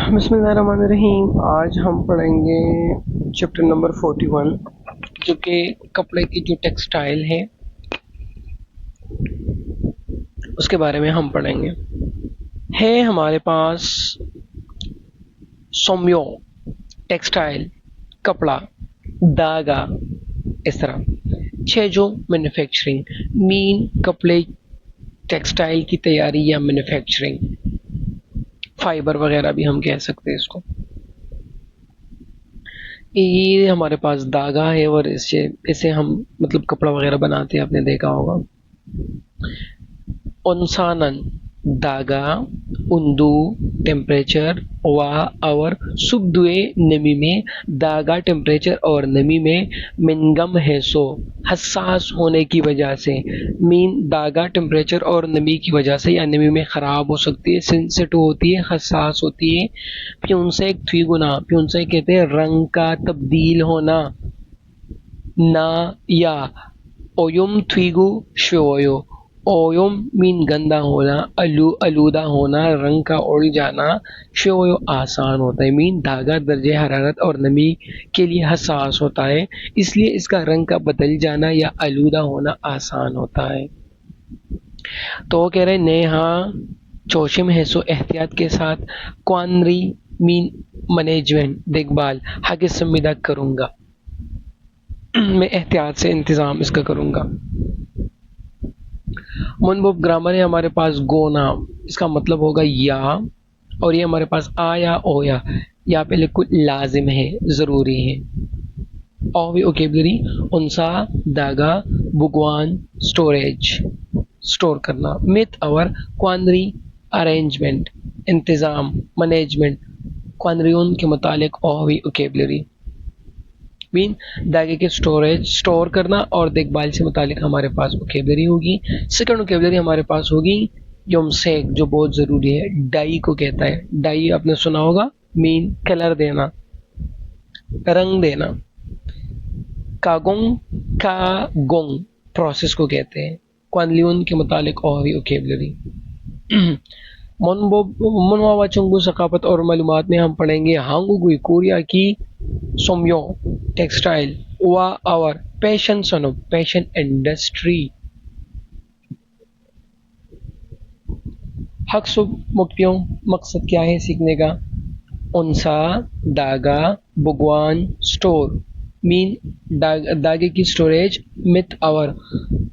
बिस्मिल्लाहिर्रहमानिर्रहीम। आज हम पढ़ेंगे चैप्टर नंबर 41 जो कि कपड़े की जो टेक्सटाइल है उसके बारे में हम पढ़ेंगे। है हमारे पास सोम्यो टेक्सटाइल कपड़ा धागा इस तरह छह जो मैन्युफैक्चरिंग मीन कपड़े टेक्सटाइल की तैयारी या मैन्युफैक्चरिंग फाइबर वगैरह भी हम कह सकते हैं इसको। ये हमारे पास धागा है और इसे हम मतलब कपड़ा वगैरह बनाते हैं, आपने देखा होगा। ओंसानन धागा उंदू टेम्परेचर वाह और सुबदुए नमी में धागा टेम्परेचर और नमी में मिनगम है सो हसास होने की वजह से मीन धागा टेम्परेचर और नमी की वजह से या नमी में ख़राब हो सकती है, सेंसिटिव होती है, हसास होती है। प्यूंसे थ्वीगुना प्यूंसे कहते हैं रंग का तब्दील होना ना या ओयुम थ्वीगु श्वोयो ओयुम मीन गंदा होना अलूदा होना रंग का उड़ जाना श्वोयो आसान होता है मीन धागा दर्जे हरारत और नमी के लिए हसास होता है इसलिए इसका रंग का बदल जाना या अलूदा होना आसान होता है। तो वो कह रहे ने हाँ चोशिम है सो एहतियात के साथ क्वानरी मीन मैनेजमेंट देखभाल आगे संविदा करूंगा मैं एहतियात से इंतज़ाम इसका करूंगा। मुनबुब ग्रामर है हमारे पास गो नाम इसका मतलब होगा या और ये हमारे पास आ या ओ या यहाँ पे लिखो लाजिम है ज़रूरी है। और ओकेबलरी उनसा धागा भगवान स्टोरेज स्टोर करना मिथ और क्वानरी अरेंजमेंट इंतज़ाम मैनेजमेंट क्वानरियन के मुतालिक और ओकेबलरी मीन धागे के स्टोरेज स्टोर करना और देखभाल से मुतालिक हमारे पास वोकेबलरी होगी। सेकंड वोकेबलरी हमारे पास होगी योमसेक जो बहुत ज़रूरी है, डाई को कहता है। डाई आपने सुना होगा मीन कलर देना रंग देना। कागोंग प्रोसेस को कहते हैं। क्वानलियन के मुतालिक और भी वोकेबलरी। मनवावा चुंगू सकाफत और मालूमात में हम पढ़ेंगे हांगुगुई कोरिया की सोम्यो टेक्सटाइल वा और पैशन सनो पैशन इंडस्ट्री। हक सुब मुक्तियों मकसद क्या है सीखने का। उनसा धागा भगवान स्टोर मीन धागे की स्टोरेज मिथ और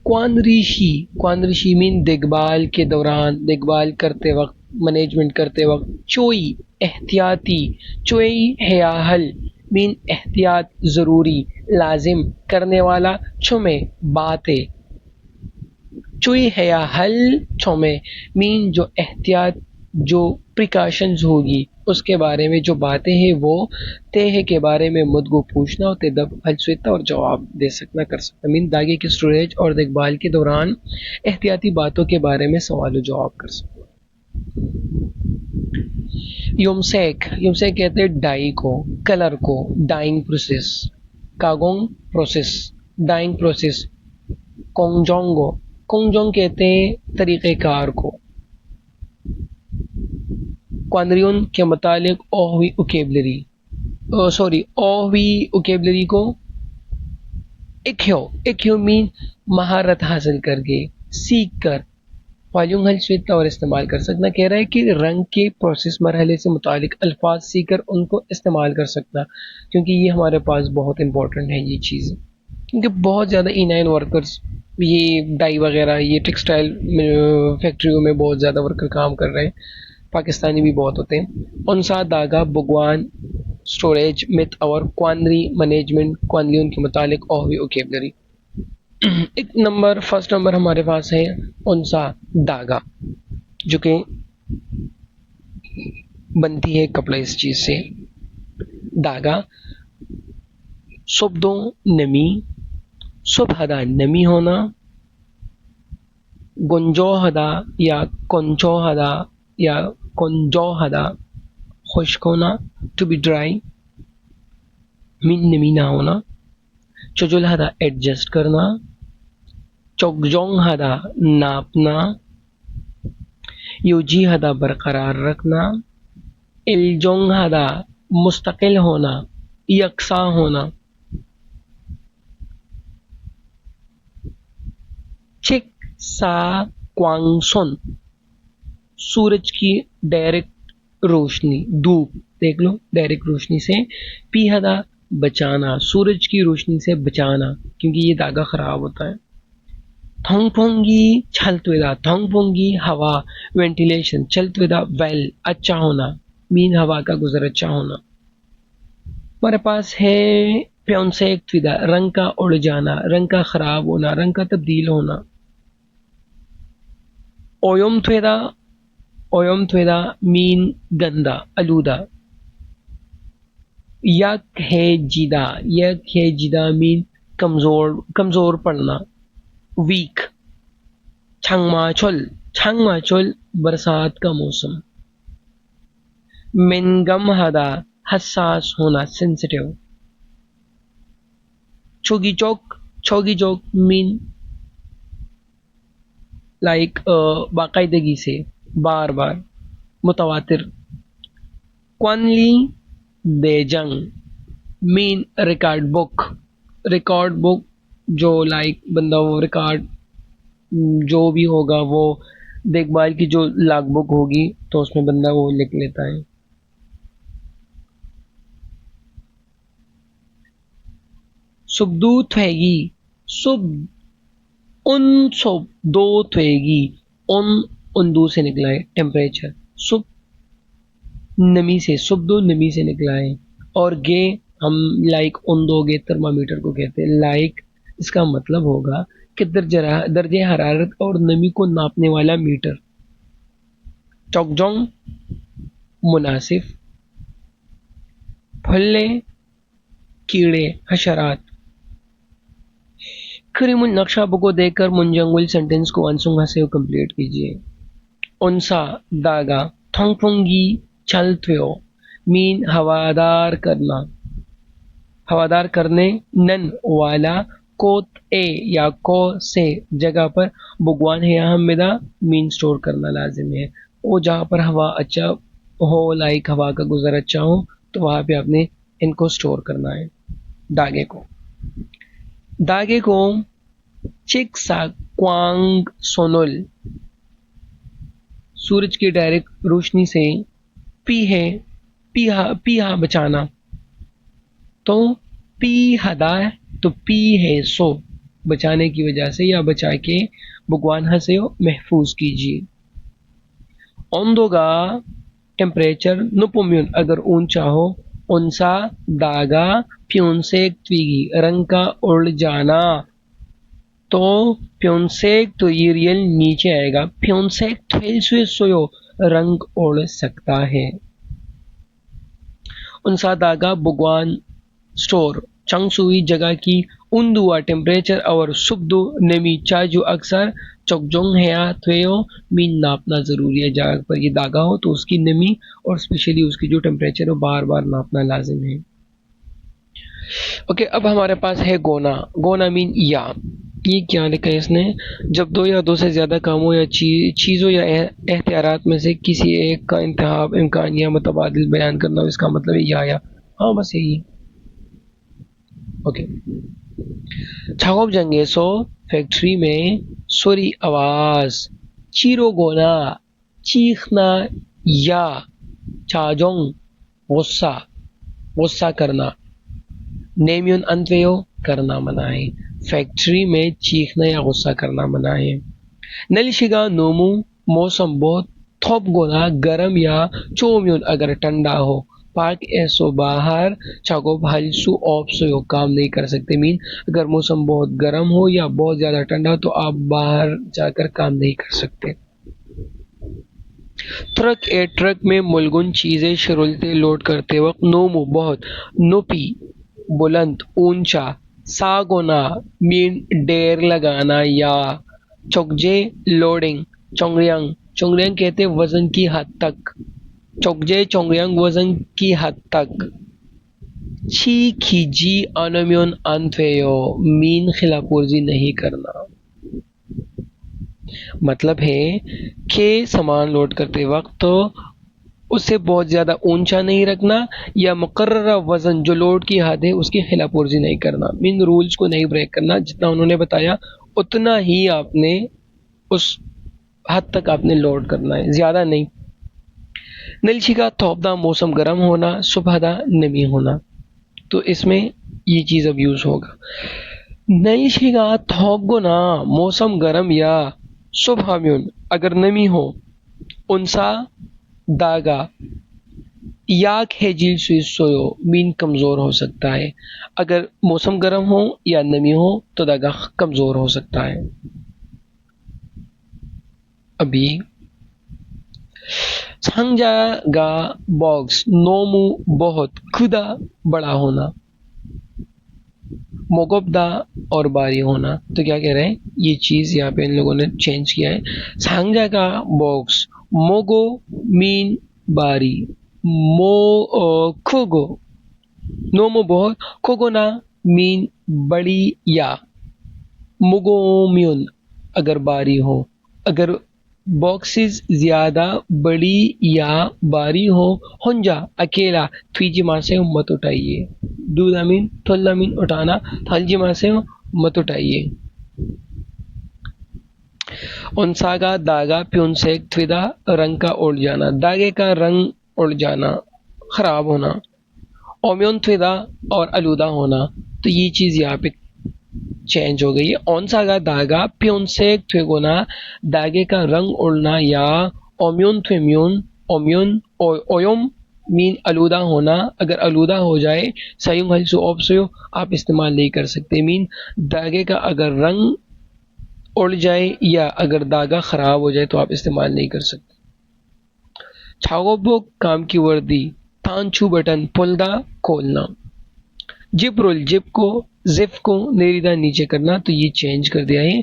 क्वानरिशी मीन देखभाल के दौरान देखभाल करते वक्त मैनेजमेंट करते वक्त। चोई एहतियाती चोई हयाहल मीन एहतियात ज़रूरी लाजिम करने वाला। छुमे बातें चुई है हल छुमे मीन जो एहतियात जो प्रिकॉशंस होगी उसके बारे में जो बातें हैं वो तेह के बारे में मुद्दगो पूछना और तेदब हलसुता और जवाब दे सकना कर सकता मीन धागे की स्टोरेज और देखभाल के दौरान एहतियाती बातों के बारे में सवाल जवाब कर सकता। योमसेक कहते हैं डाई को कलर को डाइंग प्रोसेस। कागोंग प्रोसेस डाइंग प्रोसेस। कोंगजोंग कहते हैं तरीक़ेकार को। क्वानरियन के मुतालिक ओहवी ओकेबलरी को इक्यो मीन महारत हासिल करके सीख कर वॉल्यूम हल और इस्तेमाल कर सकना। कह रहा है कि रंग के प्रोसेस मरहले से मुतालिक अल्फाज सीखकर उनको इस्तेमाल कर सकना क्योंकि ये हमारे पास बहुत इंपॉर्टेंट है ये चीज़ क्योंकि बहुत ज़्यादा इनाइन वर्कर्स ये डाई वगैरह ये टेक्सटाइल फैक्ट्रियों में बहुत ज़्यादा वर्कर काम कर रहे हैं, पाकिस्तानी भी बहुत होते हैं। उनसा धागा भगवान स्टोरेज मिथ और क्वानरी मैनेजमेंट क्वानलियन के मुतालिक और भी ओकेबलरी। फर्स्ट नंबर हमारे पास है उनसा धागा जो कि बनती है कपड़ा इस चीज से। धागा सुबदों नमी सुबहदा नमी होना गुंजोहदा या कुंजोहदा खुश्क होना टू बी ड्राई मीन नमी ना होना। चुजुलहदा एडजस्ट करना। चौकजोंग हदा नापना। यूजी हदा बरकरार रखना। इल्जोंगहादा मुस्तकिल होना, यकसा होना। चिक सा क्वांगसुन सूरज की डायरेक्ट रोशनी, धूप देख लो, डायरेक्ट रोशनी से। पीहदा बचाना, सूरज की रोशनी से बचाना, क्योंकि ये धागा खराब होता है। थोंगफोंगी छलतवेदा, थोंगफोंगी हवा, वेंटिलेशन, छलतवेदा वेल अच्छा होना, मीन हवा का गुजर अच्छा होना। हमारे पास है प्योनसेक त्विदा, रंग का उड़ जाना, रंग का खराब होना, रंग का तब्दील होना। ओयम त्वेदा, ओयम त्वेदा मीन गंदा, आलूदा। यक है जिदा, यक है जिदा मीन कमजोर, कमजोर पड़ना, वीक। छंगमाचुल, छंगमाचुल बरसात का मौसम। मिनगम हदा हसास होना, सेंसिटिव। छोगी चौक, छोगी चौक मीन लाइक बाकायदगी से, बार बार, मुतवातिर। क्वानली देजंग mean record book, record book जो लाइक बंदा वो रिकॉर्ड जो भी होगा वो देखभाल की जो लॉग बुक होगी तो उसमें बंदा वो लिख लेता है। सुबदू थेगी, सुब उन सब दो थेगी, उन उन्दू से निकला है टेम्परेचर। सुब नमी से, सुबदो नमी से निकला है। और गे हम लाइक उन दो गे थर्मामीटर को कहते हैं। लाइक इसका मतलब होगा कि दर्जे हरारत और नमी को नापने वाला मीटर। चौकजोंग मुनासिफ। फल्ले कीड़े, हशरात। करीमुल नक्शा को देखकर मुंजंगुल सेंटेंस को अनसुंगा से कंप्लीट कीजिए। उनसा दागा, थोंगफोंगी छलत्वेओ मीन हवादार करना, हवादार करने। नन वाला कोत ए या को से जगह पर भगवान है अहमदा मीन स्टोर करना लाजिम है। वो जहाँ पर हवा अच्छा हो, लाइक हवा का गुजर अच्छा हो, तो वहां पे आपने इनको स्टोर करना है, दागे को। दागे को चिक सा क्वांग सोनुल सूरज की डायरेक्ट रोशनी से। पी है पीहा, पीहा बचाना, तो पी हदा है तो पी है सो बचाने की वजह से या बचा के भगवान हसे महफूज कीजिए। ओंदोगा टेम्परेचर नुपुम्यून अगर ऊंचा हो, उनसा दागा प्योनसेक त्वीगी रंग का उड़ जाना, तो प्योनसेक तो ये रियल नीचे आएगा, प्योनसेक थेल सोयो रंग उड़ सकता है। उनसा दागा भगवान स्टोर चंगसुई जगह की उन्दुआ टेम्परेचर और सुबदो नमी चाजू अक्सर चौकजोंग है थ्वेयो मीन नापना जरूरी है। जगह पर ये दागा हो तो उसकी नमी और स्पेशली उसकी जो टेम्परेचर है बार बार नापना लाजिम है। ओके, अब हमारे पास है गोना। गोना मीन या। ये क्या लिखा है इसने, जब दो या दो से ज्यादा कामों या चीजों या एहतियारात में से किसी एक का इंतखाब, इम्कान या मुतबादिल बयान करना हो, इसका मतलब है या। हाँ बस यही। ओके, छागोब जंगे सो फैक्ट्री में सुरी आवाज, चीरो गोना चीखना, या चाजोंग गुस्सा, गुस्सा करना। नेम्यून अंतवेयो करना मना है, फैक्ट्री में चीखना या गुस्सा करना मना है। नलिशिगा नोमू मौसम बहुत, थोप गोना गर्म या चोम्यून अगर ठंडा हो। पार्क ऐसो बाहर चाको हलसू ऑफ सो काम नहीं कर सकते, मीन अगर मौसम बहुत गर्म हो या बहुत ज्यादा ठंडा हो तो आप बाहर जाकर काम नहीं कर सकते। ट्रक ए ट्रक में मुलगुन चीजें शरुलते लोड करते वक्त। नोमू बहुत, नोपी बुलंद ऊंचा। सागोना मीन डेर लगाना या। चौकजे लोडिंग, चोंगरियांग, चोंगरियांग कहते वजन की हद तक। चौकजे चोंगरियांग वजन की हद तक। छी खीजी अनम्योन अंतवेयो मीन खिलाफवर्जी नहीं करना, मतलब है कि सामान लोड करते वक्त तो उससे बहुत ज़्यादा ऊंचा नहीं रखना, या मुकर्ररा वज़न जो लोड की हद है उसकी खिलाफ वर्जी नहीं करना, मीन रूल्स को नहीं ब्रेक करना। जितना उन्होंने बताया उतना ही आपने उस हद तक आपने लोड करना है, ज़्यादा नहीं। नलशिका थोपदा मौसम गर्म होना, सुबहदा नमी होना। तो इसमें ये चीज़ अब यूज़ होगा। नलशिका थोपगुना मौसम गर्म या सुबह म्यून अगर नमी हो, उनसा दागा याक है झील स्विस सोयो मीन कमज़ोर हो सकता है। अगर मौसम गर्म हो या नमी हो तो दागा कमज़ोर हो सकता है। अभी छंजागा बॉक्स नोमू बहुत खुदा बड़ा होना, मोगबदा और बारी होना। तो क्या कह रहे हैं, ये चीज़ यहाँ पे इन लोगों ने चेंज किया है। छंजागा बॉक्स मोगो मीन बारी, खोगो नोमो बहुत, खोगो ना मीन बड़ी या, मुगोम्युन अगर बारी हो। अगर बॉक्सेस ज्यादा बड़ी या बारी हो, हुंजा अकेला, थ्वीजिमा से मत उठाइए। दूधामीन थुल्लामीन उठाना, थलजिमा से मत उठाइए। उनसागा दागा प्यूनसेक थ्विदा रंग का उड़ जाना, दागे का रंग उड़ जाना, खराब होना। ओम्योन थ्विदा और आलूदा होना। तो ये चीज यहाँ पे चेंज हो गई है। ओनसागा दागा प्योनसेक थ्वेगोना, दागे का रंग उड़ना, या ओम्योन थ्वेम्योन ओम्योन ओयोम मीन आलूदा होना। अगर आलूदा हो जाए सयुंग हलसु ऑप्सयो आप इस्तेमाल नहीं कर सकते। मीन दागे का अगर रंग उड़ जाए या अगर दागा खराब हो जाए तो आप इस्तेमाल नहीं कर सकते। छागोबो काम की वर्दी, तांचू बटन पुलदा खोलना। जिप रोल जिप को नेरीदा नीचे करना, तो ये चेंज कर दिया है।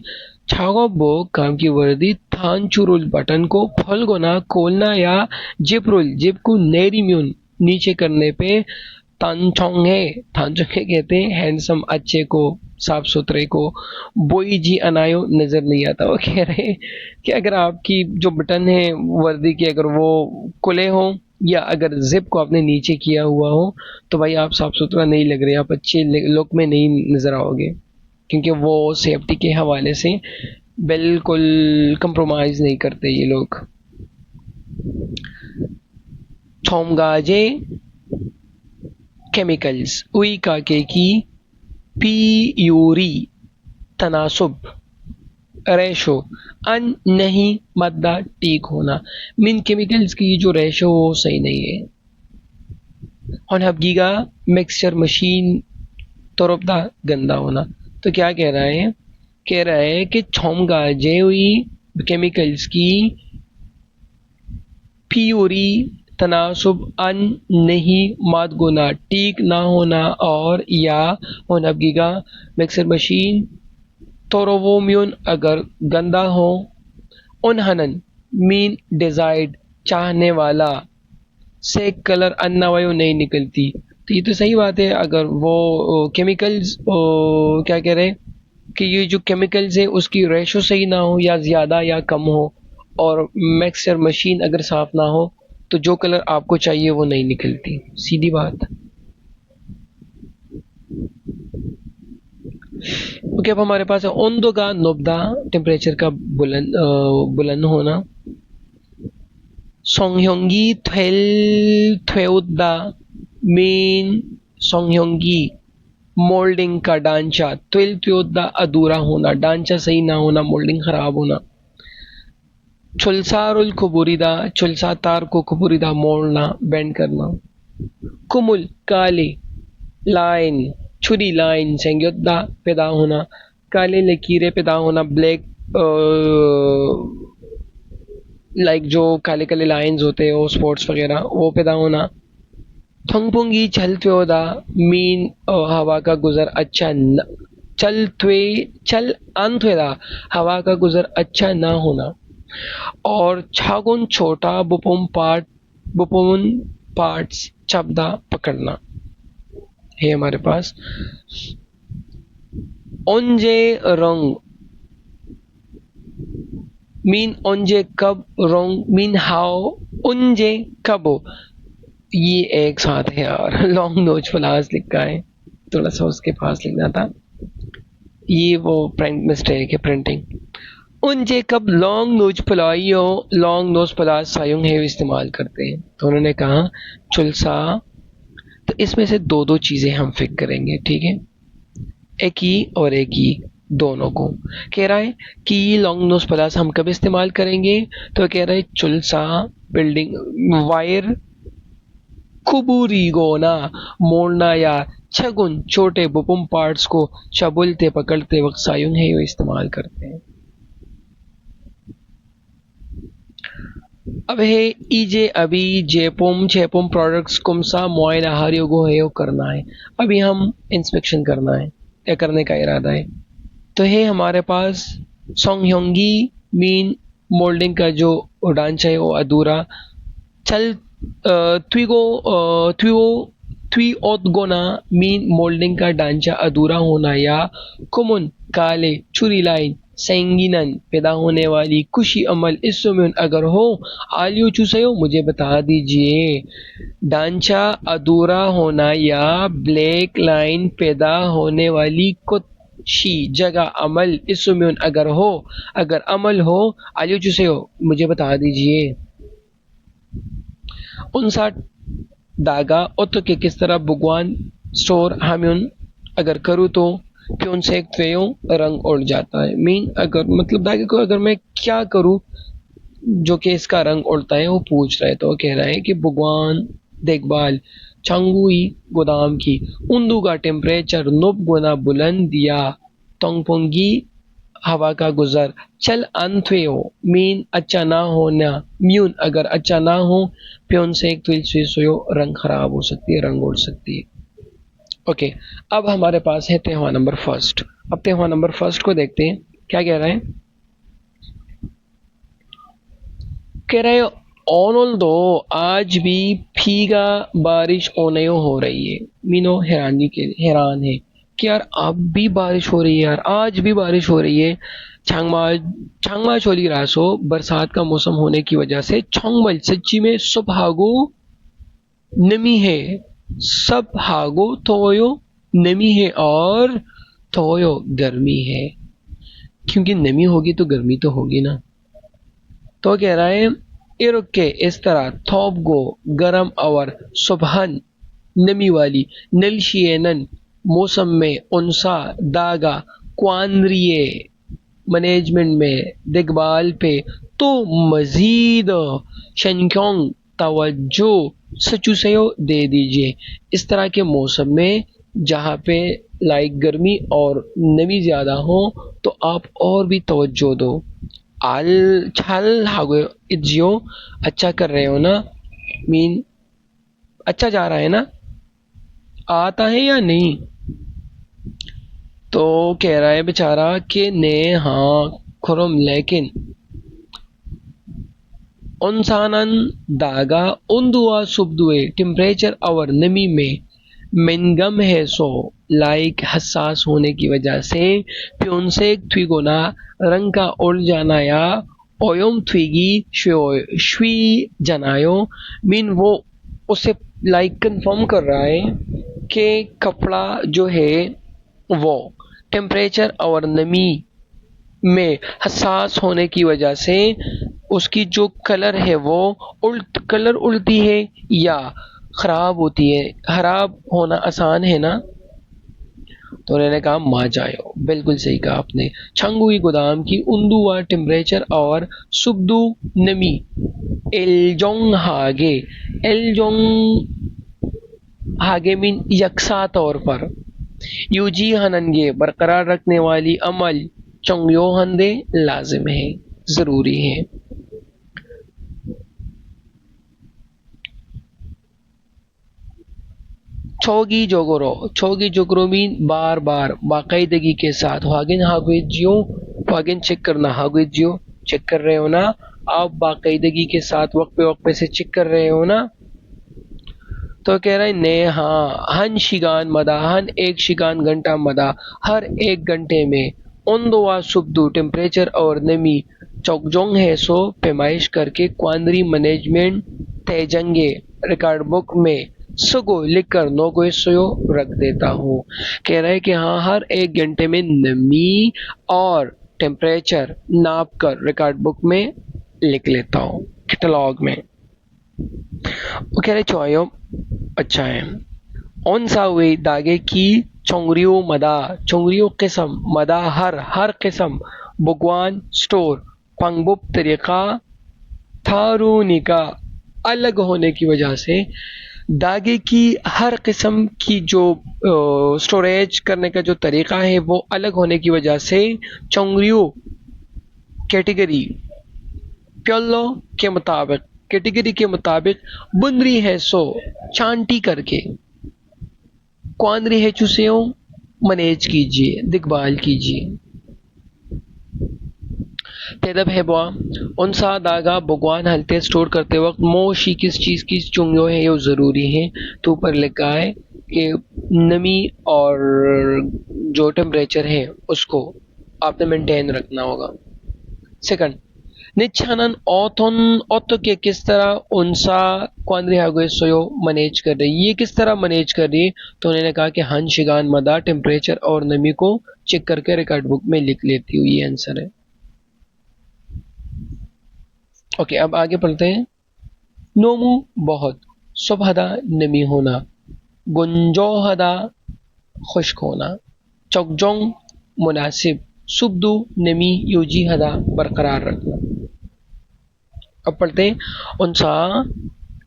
छागोबो काम की वर्दी थांचू रोल बटन को फलगोना खोलना, या जिप को नेरी म्यून नीचे करने पे तांचोंगे तांचोंगे कहते हैं हैंडसम अच्छे को, साफ सुथरे को। बोई जी अनायो नजर नहीं आता। वो कह रहे हैं कि अगर आपकी जो बटन है वर्दी के अगर वो खुले हो या अगर जिप को आपने नीचे किया हुआ हो तो भाई आप साफ सुथरा नहीं लग रहे, आप अच्छे लुक में नहीं नजर आओगे, क्योंकि वो सेफ्टी के हवाले से बिल्कुल कंप्रोमाइज नहीं करते ये लोग। थोमगाजे केमिकल्स उई काके की पीयूरी तनासुब रेशो अन नहीं मद्दा टीक होना। मिन केमिकल्स की जो रेशो वो सही नहीं है। हबगीगा मिक्सचर मशीन तोरपदा गंदा होना। तो क्या कह रहा है कि छोमगा जे हुई केमिकल्स की प्यूरी तनासुब अन नहीं माद गुना टीक ना होना, और या होनबगीगा मिक्सर मशीन तोरोवोम्यून अगर गंदा हो, उनहनन मीन डिजाइड चाहने वाला, से कलर अन्नावायु नहीं निकलती। तो ये तो सही बात है। अगर वो केमिकल्स क्या कह रहे हैं कि ये जो केमिकल्स है उसकी रेशो सही ना हो, या ज्यादा या कम हो, और मिक्सर मशीन अगर साफ ना हो तो जो कलर आपको चाहिए वो नहीं निकलती, सीधी बात। ओके, अब हमारे पास है ओंदो का नोबदा टेम्परेचर का बुलंद होना। सोंगयोंगी थेल थेउदा मेन सोंगयोंगी मोल्डिंग का ढांचा, त्विल त्योदा अधूरा होना, ढांचा सही ना होना, मोल्डिंग खराब होना। चुलसारुल कुबुरिदा चुलसा तार को कुबुरिदा मोड़ना, बेंड करना। कुमुल काले लाइन छुरी लाइन सेंग्योदा पैदा होना, काले लकीरें पैदा होना, ब्लैक लाइक जो काले काले लाइंस होते हैं वो स्पोर्ट्स वगैरह वो पैदा होना। थंगपुंगी चलत्योदा मीन हवा का गुजर अच्छा न, चल अंत्वेदा हवा का गुजर अच्छा ना होना। और छागुन छोटा बुपुम पार्ट्स चबदा पकड़ना है हमारे पास। ओंजे रंग मीन ओंजे कब, रोंग मीन हाउ, उंजे कब। ये एक साथ है यार, लॉन्ग नोच फ्लास लिखा है, थोड़ा सा उसके पास लिखना था। ये वो प्रिंट मिस्टेक है, प्रिंटिंग। उनजे कब लॉन्ग नोज पलाइयो, लॉन्ग नोज पलास सायुंग है इस्तेमाल करते हैं। तो उन्होंने कहा चुलसा। तो इसमें से दो दो चीजें हम फिक करेंगे, ठीक है, एक ही और एक ही, दोनों को। कह रहा है कि लॉन्ग नोज प्लस हम कब इस्तेमाल करेंगे, तो कह रहा है चुलसा बिल्डिंग वायर कुबूरीगोना मोड़ना या छगुन छोटे बुपुम पार्ट्स को चबुलते पकड़ते वक्त सायुंग है इस्तेमाल करते हैं। अब है ईजे अभी जेपुम छेपुम प्रोडक्ट्स कुमसा मोइना हरियोगो है करना है। अभी हम इंस्पेक्शन करना है या करने का इरादा है। तो है हमारे पास सोंगयोंगी मीन मोल्डिंग का जो ढांचा है वो अधूरा चल ट्विगो ट्विगो ट्विओतगोना मीन मोल्डिंग का ढांचा अधूरा होना या कुमुन काले छुरी लाइन सेंगिनन पैदा होने वाली खुशी अमल इस समय अगर हो आलियो चूसयो मुझे बता दीजिए। ढांचा अधूरा होना या ब्लैक लाइन पैदा होने वाली कुछ जगह अमल इस समय अगर हो, अगर अमल हो आलियो चूसयो मुझे बता दीजिए। 59 दागा ओतो के किस तरह भगवान स्टोर हम्यून अगर करूँ तो प्योन से एक त्वेयों रंग उड़ जाता है। मीन अगर मतलब दागे को अगर मैं क्या करूँ जो कि इसका रंग उड़ता है वो पूछ रहे, तो कह रहा है कि भगवान देखभाल चांगुई गोदाम की उन्दू का टेम्परेचर 9 गुना बुलंद या तोंगपोंगी हवा का गुजर चल अंथवेओ मीन अच्छा ना होना म्यून अगर अच्छा ना हो प्योन से एक तुल सुयो रंग खराब हो सकती है, रंग उड़ सकती है। ओके, अब हमारे पास है त्योहार नंबर फर्स्ट। अब त्योहार नंबर फर्स्ट को देखते हैं क्या कह रहा है। कह रहे ऑनल दो आज भी फीगा बारिश होने हो रही है। मीनो हैरानी के हैरान है कि यार अब भी बारिश हो रही है, यार आज भी बारिश हो रही है। छांगमा छांगमा चोली रासो बरसात का मौसम होने की वजह से छोंगमल सच्ची में सब हागो नमी है, सब हागो थोयो नमी है और थोयो गर्मी है। क्योंकि नमी होगी तो गर्मी तो होगी ना। तो कह रहा है इरुक के इस तरह थोप गो गरम और सुबहन नमी वाली नलशियनन मौसम में उनसा दागा क्वानरिए मैनेजमेंट में देखभाल पे तो मजीद शंक्योंग तवज्जो सचुसयो दे दीजिए। इस तरह के मौसम में जहाँ पे लाइक गर्मी और नमी ज्यादा हो तो आप और भी तवज्जो दो। आल छल हागो इज्जियो अच्छा कर रहे हो ना, मीन अच्छा जा रहा है ना, आता है या नहीं। तो कह रहा है बेचारा कि ने हाँ खुरम लेकिन उनसानन दागा उन्दुआ सुबदुए टेम्परेचर और नमी में मेनगम है सो लाइक हसास होने की वजह से प्योनसेक थ्विगोना रंग का उड़ जाना या ओयम थ्विगी श्वी जनायो मीन वो उसे लाइक कंफर्म कर रहा है कि कपड़ा जो है वो टेम्परेचर और नमी में हसास होने की वजह से उसकी जो कलर है वो कलर उड़ती है या खराब होती है। खराब होना आसान है ना। तो उन्होंने कहा मा जायो, बिल्कुल सही कहा आपने। छंगुई गोदाम की उन्दुआ टेम्परेचर और सुबदू नमी एलजोंग हागे, एलजोंग हागे मीन यकसा तौर पर यूजी हननगे बरकरार रखने वाली अमल चंगयो हंदे लाजिम है, जरूरी है। छोगी जोगरो मीन बार बार बाकायदगी के साथ वागिन हागुजियो वागिन चेक करना, हागुजियो चेक कर रहे हो ना आप, बाकायदगी के साथ वक्त पे से चेक कर रहे हो ना। तो कह रहा है ने हाँ हन शिगान मदा, हन एक शिगान घंटा मदा, हर एक घंटे में उन दो सुबदू टेम्परेचर और नमी चौकजोंग है सो पैमाइश करके क्वांदरी मैनेजमेंट तेजंगे रिकॉर्ड बुक में सुगो लिखकर नो को सोयो रख देता हूँ। कह रहा है कि हाँ, हर 1 घंटे में नमी और टेम्परेचर नाप कर रिकॉर्ड बुक में लिख लेता हूँ, कैटलॉग में। वो कह रहे चौयो अच्छा है। ओन सावे दागे की चोंगरियो मदा, चोंगरियो किस्म, मदा हर किस्म, बुगवान स्टोर पंगबुप तरीका थारूनिका अलग होने की वजह से दागे की हर किस्म की जो स्टोरेज करने का जो तरीका है वो अलग होने की वजह से चोंगरियो कैटेगरी प्योलो के मुताबिक, कैटेगरी के मुताबिक बुंदरी है सो चांटी करके क्वानरी है चुसेओ मैनेज कीजिए, देखभाल कीजिए। तेदब है बुआ उनसा दागा भगवान हलते स्टोर करते वक्त मोशी किस चीज की चुंगियो है ये जरूरी है। तो ऊपर लिखा है कि नमी और जो टेम्परेचर है उसको आपने मेंटेन रखना होगा। सेकंड, निच्छानन ऑथन ऑतो के किस तरह उनसा क्वांद्री हागोए सोयो मैनेज कर रही है, ये किस तरह मैनेज कर रही है। तो उन्होंने कहा कि हन शिगान मदा टेम्परेचर और नमी को चेक करके रिकॉर्ड बुक में लिख लेती हूँ, ये आंसर है। ओके, अब आगे पढ़ते हैं। नोमू बहुत, सुबहदा नमी होना, गुंजोहदा खुश्क होना, चौकजोंग मुनासिब, सुबदू नमी यूजी हदा बरकरार रखना। अब पढ़ते हैं। उनसा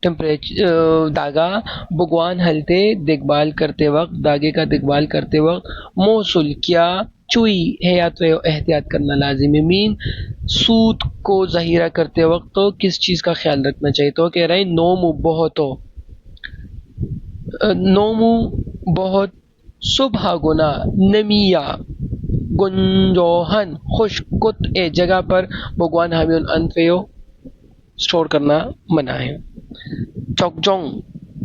टेम्परेचर दागा भगवान हलते देखभाल करते वक्त, दागे का देखभाल करते वक्त मौसूल क्या चुई हयात एहतियात करना लाजिम है। मीन सूद को ज़हीरा करते वक्त तो किस चीज़ का ख्याल रखना चाहिए। तो कह रहा है नोमू बहुत हो, नोमू बहुत, सुबह गुना, नमिया, गुंजोहन खुशकुत ए जगह पर भगवान हामियन अंतवेयो स्टोर करना मना है। चौकजोंग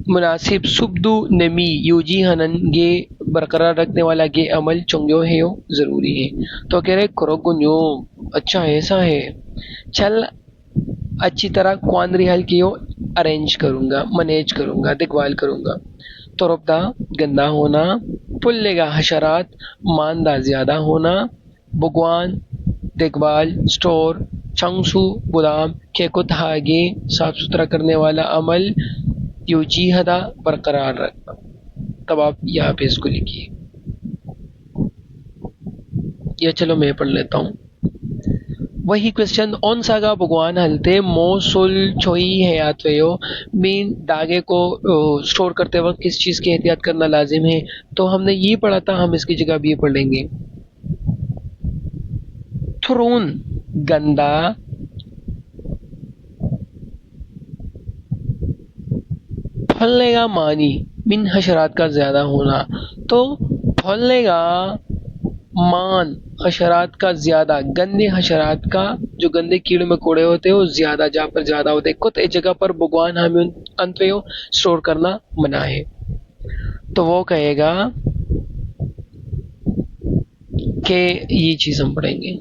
मुनासिब, सुबदू नमी यूजी हनन गे बरकरार रखने वाला गे अमल चोंग्यो है जरूरी है। तो कह रहे करो गुंजो अच्छा ऐसा है, चल अच्छी तरह क्वांदरी हल की अरेंज करूंगा, मैनेज करूंगा, देखभाल करूंगा। तो रब्दा गंदा होना, पुल्लेगा हशरात मानदा ज्यादा होना, भगवान देखभाल स्टोर, चंगसू गोदाम, केकुत हागे साफ सुथरा करने वाला अमल, यूजी हदा बरकरार रखना। तब आप यहाँ पे इसको लिखिए। या चलो मैं पढ़ लेता हूँ। वही क्वेश्चन ओन सागा भगवान हलते मोसुल छोई है यात्वेयो, मीन दागे को स्टोर करते वक्त किस चीज की एहतियात करना लाजिम है। तो हमने ये पढ़ा था, हम इसकी जगह भी ये पढ़ लेंगे। थ्रून गंदा, फलनेगा मानी मिन हशरात का ज्यादा होना। तो फलनेगा मान हशरात का ज्यादा, गंदे हशरात का, जो गंदे कीड़े मकोड़े होते हैं वो ज्यादा, जहाँ पर ज्यादा होते हैं कुछ एक जगह पर भगवान हमें अंतवेयो स्टोर करना मना है। तो वो कहेगा कि ये चीज हम पढ़ेंगे।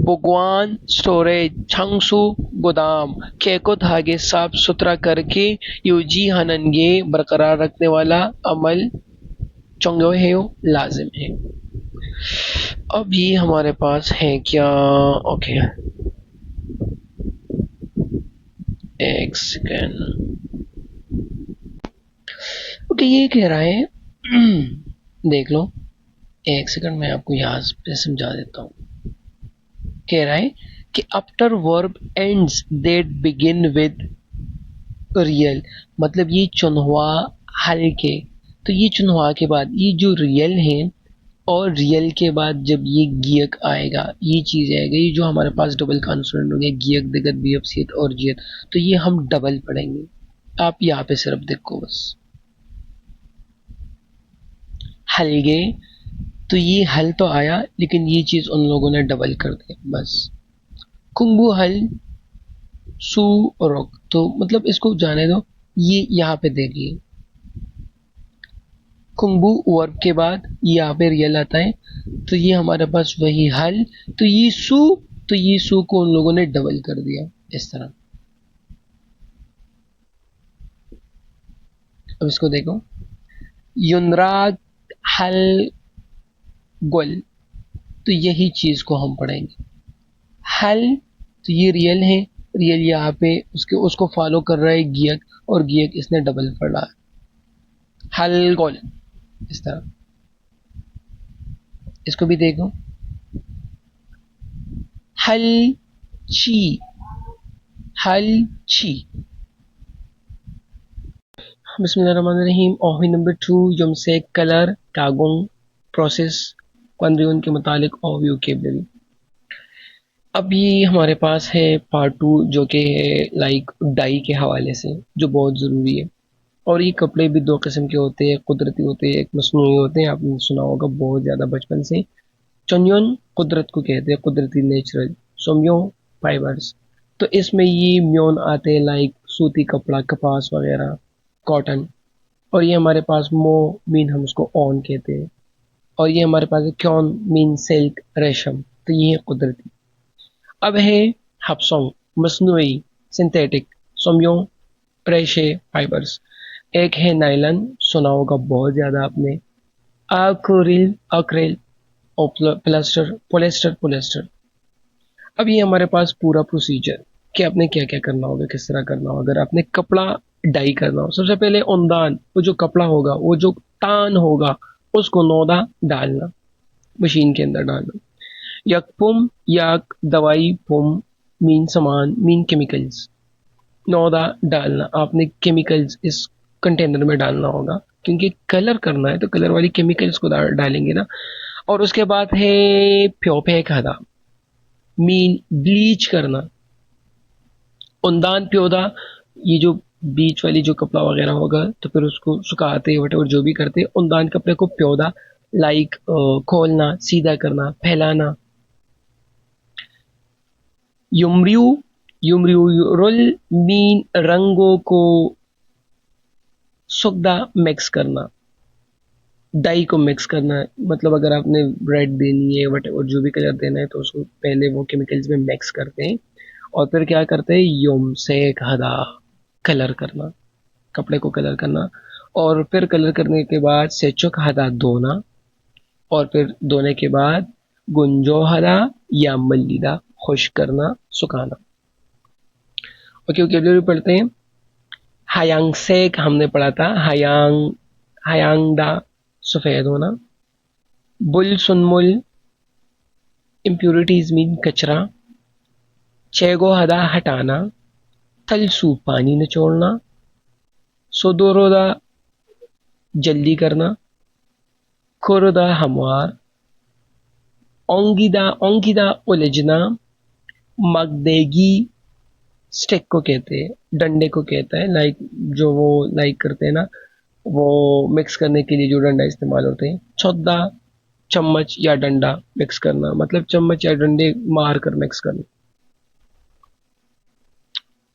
भगवान स्टोरेज छंगसू गोदाम केको धागे साफ सुथरा करके यूजी हननगे बरकरार रखने वाला अमल चोंगो है लाजिम है। अब ये हमारे पास है क्या। ओके, एक सेकेंड। ओके, ये कह रहा है देख लो, एक सेकंड मैं आपको यहाँ पे समझा देता हूँ। कह रहा है कि after verb ends that begin with real, मतलब ये चुनवा हल के, तो ये चुनवा के बाद ये जो रियल है और रियल के बाद जब ये गियक आएगा, ये चीज आएगा, ये जो हमारे पास डबल कॉन्सोनेंट हो गया गियक दिगत बियप सीत और जियत, तो ये हम डबल पढ़ेंगे। आप यहाँ पे सिर्फ देखो बस हलगे, तो ये हल तो आया लेकिन ये चीज उन लोगों ने डबल कर दिया बस। कुंगू हल सू रोक, तो मतलब इसको जाने दो। ये यहाँ पे देखिए कुंबू वर्ब के बाद यहाँ पे रियल आता है, तो ये हमारे पास वही हल, तो ये सू तो ये सू को उन लोगों ने डबल कर दिया इस तरह। अब इसको देखो, युनराग हल गुल, तो यही चीज को हम पढ़ेंगे। हल, तो ये रियल है, रियल यहाँ पे उसके उसको फॉलो कर रहा है गियक, और गियक इसने डबल पढ़ा है, हल गोल इस तरह। इसको भी देखो, हल ची, हल ची। बिस्मिल्लाहिर्रहमानिर्रहीम। ओही नंबर 2, युमसे कलर कागुंग प्रोसेस क्वानरियन के मुतालिक और वोकेबलरी। अब ये हमारे पास है पार्ट 2, जो कि है लाइक डाई के हवाले से, जो बहुत ज़रूरी है। और ये कपड़े भी दो किस्म के होते हैं, कुदरती होते हैं, एक मसनूई होते हैं, आपने सुना होगा बहुत ज़्यादा बचपन से। चुन्युन कुदरत को कहते हैं, कुदरती नेचुरल। सोम्यो फाइबर्स, तो इसमें ये म्योन आते हैं लाइक सूती कपड़ा, कपास वगैरह, कॉटन। और ये हमारे पास मो मीन हम उसको ऑन कहते हैं। और ये हमारे पास क्योन मीन सिल्क, रेशम, तो ये है कुदरती। अब है हपसोंग, मसनूई, सिंथेटिक। सोम्यो प्रेशे फाइबर्स। एक है नायलन, सुना होगा बहुत ज्यादा आपने। अक्रिल, अक्रिल और प्लास्टर, पोलेस्टर, पोलेस्टर। अब ये हमारे पास पूरा प्रोसीजर कि आपने क्या क्या करना होगा, किस तरह करना होगा अगर आपने कपड़ा डाई करना हो। सबसे पहले ओंदान, वो जो कपड़ा होगा, वो जो तान होगा, उसको नौदा डालना, मशीन के अंदर डालना। यक पुम, यक दवाई, पुम मीन सामान, मीन केमिकल्स। नौदा डालना, आपने केमिकल्स इस कंटेनर में डालना होगा, क्योंकि कलर करना है तो कलर वाली केमिकल्स को डालेंगे ना। और उसके बाद है प्योपे खादा, मीन ब्लीच करना। उंदान प्योदा, ये जो बीच वाली जो कपड़ा वगैरह होगा, तो फिर उसको सुखाते वट और जो भी करते, उंदान कपड़े को प्योदा लाइक खोलना, सीधा करना, फैलाना। युमरियू, युमरियू रुल मीन रंगों को सुगदा मिक्स करना, डाई को मिक्स करना है। मतलब अगर आपने रेड देनी है वट और जो भी कलर देना है, तो उसको पहले वो केमिकल्स में मिक्स करते हैं, और फिर क्या करते हैं, युम से हदा, कलर करना, कपड़े को कलर करना। और फिर कलर करने के बाद सेचुक हदा धोना, और फिर धोने के बाद गुंजो हदा या मल्लीदा खुश्क करना, सुखाना। ओके ओके, भी पढ़ते हैं। हयांग सेक हमने पढ़ा था, हयांग, हयांगदा सफेद होना। बुल सुनमुल, इम्प्योरिटीज मीन कचरा। चेगो हदा हटाना। थलसू पानी निचोड़ना। सोदोरोदा जल्दी करना। खोरोदा हमवार। ओंगिदा, ओंगिदा उलझना। मगदेगी, स्टिक को कहते हैं, डंडे को कहता है, लाइक जो वो लाइक करते हैं ना, वो मिक्स करने के लिए जो डंडा इस्तेमाल होते हैं। छोदा, चम्मच या डंडा मिक्स करना, मतलब चम्मच या डंडे मार कर मिक्स करना।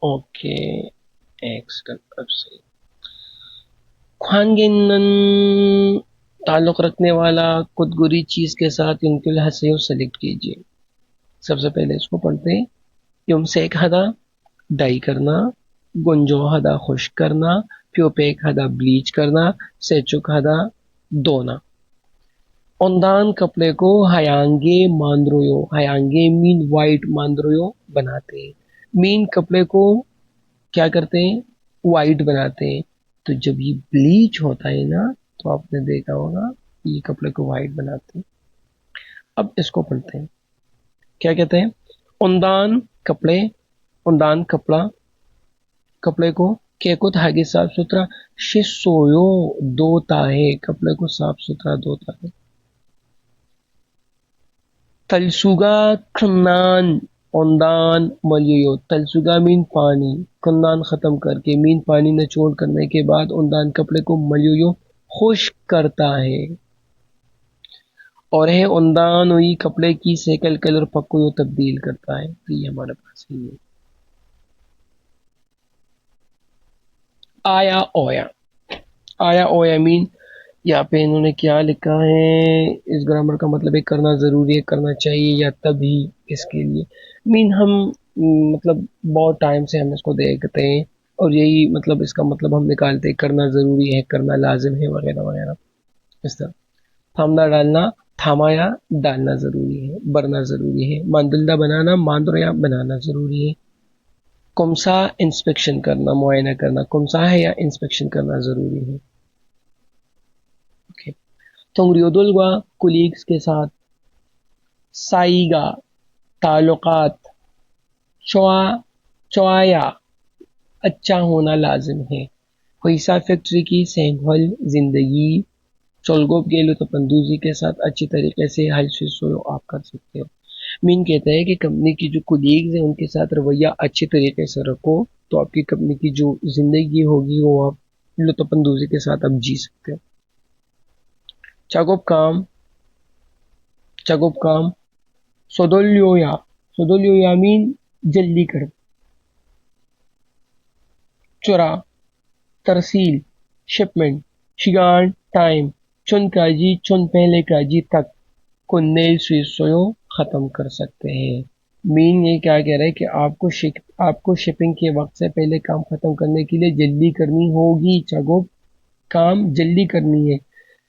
ओके, एक्सटेंड, अब सही। ख्वांगिनन, ताल्लुक रखने वाला कुदगुरी चीज के साथ युनकुल हसे सेलेक्ट कीजिए। सबसे पहले इसको पढ़ते हैं। युमसेक हदा, डाई करना। गुंजो हदा, खुश्क करना। प्योपेक हदा, ब्लीच करना। सेचुक हदा, धोना। ओंदान कपड़े को हयांगे मांद्रोयो, हयांगे मीन वाइट, मांद्रोयो बनाते हैं, मीन कपड़े को क्या करते हैं, वाइट बनाते हैं। तो जब ये ब्लीच होता है ना, तो आपने देखा होगा ये कपड़े को वाइट बनाते हैं। अब इसको पढ़ते हैं, क्या कहते हैं। उंदान कपड़े, उंदान कपड़ा, कपड़े को केको धागे साफ सुथरा, शिसोयो धोता है, कपड़े को साफ सुथरा धोता है। तलसुगा खन्नान, ओंदान मलियो। तलसुगा मीन पानी, खन्नान खत्म करके, मीन पानी निचोड़ करने के बाद ओंदान कपड़े को मलियो खुश्क करता है। और है ओंदान हुई कपड़े की सेकल कलर पक्को तब्दील करता है। तो ये हमारे पास है ये। आया ओया, आया ओया मीन यहाँ पे इन्होंने क्या लिखा है, इस ग्रामर का मतलब है करना ज़रूरी है, करना चाहिए या तभी, इसके लिए हम मतलब बहुत टाइम से हम इसको देखते हैं और यही मतलब इसका मतलब हम निकालते हैं, करना ज़रूरी है, करना लाजिम है वगैरह वगैरह इस तरह। थामना डालना, थामा या डालना ज़रूरी है, बरना ज़रूरी है। मांदुल्दा बनाना, मांदुर या बनाना ज़रूरी है। कुमसा इंस्पेक्शन करना, मुआयना करना, कुमसा है या इंस्पेक्शन करना ज़रूरी है। ओके। तंगरियोदुलवा कुलीग्स के साथ, साइगा ताल्लुकात, चौआ चौआया अच्छा होना लाजिम है। पैसा फैक्ट्री की सैंगल जिंदगी, चोलगोप गेलो तो पंदूजी के साथ अच्छी तरीके से हल सो आप कर सकते हो। मीन कहता है कि कंपनी की जो कुलीग्स हैं उनके साथ रवैया अच्छे तरीके से रखो, तो आपकी कंपनी की जो जिंदगी होगी वो आप लुत्फानंदोजी के साथ आप जी सकते हो। चागोप काम, चागोप काम, सोदोलियोया, सोदोलियोया मीन जल्दी कर, चुरा, तरसील, शिपमेंट, शिगान टाइम, चुन काजी चुन पहले काजी तक को नेल सुइसोयो खत्म कर सकते हैं। मीन ये क्या कह रहा है कि आपको शिपिंग के वक्त से पहले काम खत्म करने के लिए जल्दी करनी होगी। चागो काम जल्दी करनी है,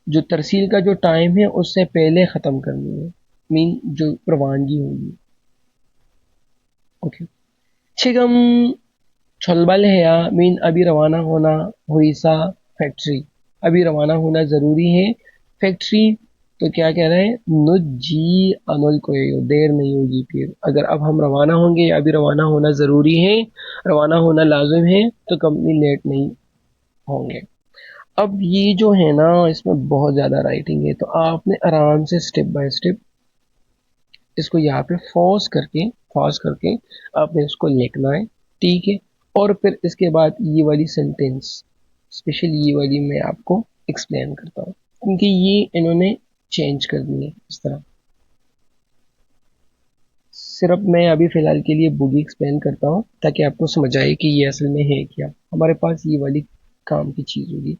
जो तरसील का जो टाइम है उससे पहले खत्म करनी है, मीन जो प्रवानगी होगी। ओके। छिगम छलबल है या मीन अभी रवाना होना, हुई सा फैक्ट्री, अभी रवाना होना जरूरी है फैक्ट्री। तो क्या कह रहे हैं, नुजी अनल को देर नहीं होगी। फिर अगर अब हम रवाना होंगे या अभी रवाना होना जरूरी है, रवाना होना लाजिम है, तो कंपनी लेट नहीं होंगे। अब ये जो है ना, इसमें बहुत ज्यादा राइटिंग है, तो आपने आराम से स्टेप बाय स्टेप इसको यहाँ पे पॉज करके आपने इसको लिखना है, ठीक है। और फिर इसके बाद ये वाली सेंटेंस, स्पेशली ये वाली मैं आपको एक्सप्लेन करता हूँ, क्योंकि ये इन्होंने चेंज कर दी है इस तरह। सिर्फ मैं अभी फिलहाल के लिए बुगी एक्सप्लेन करता हूँ ताकि आपको समझ आए कि ये असल में है क्या। हमारे पास ये वाली काम की चीज होगी,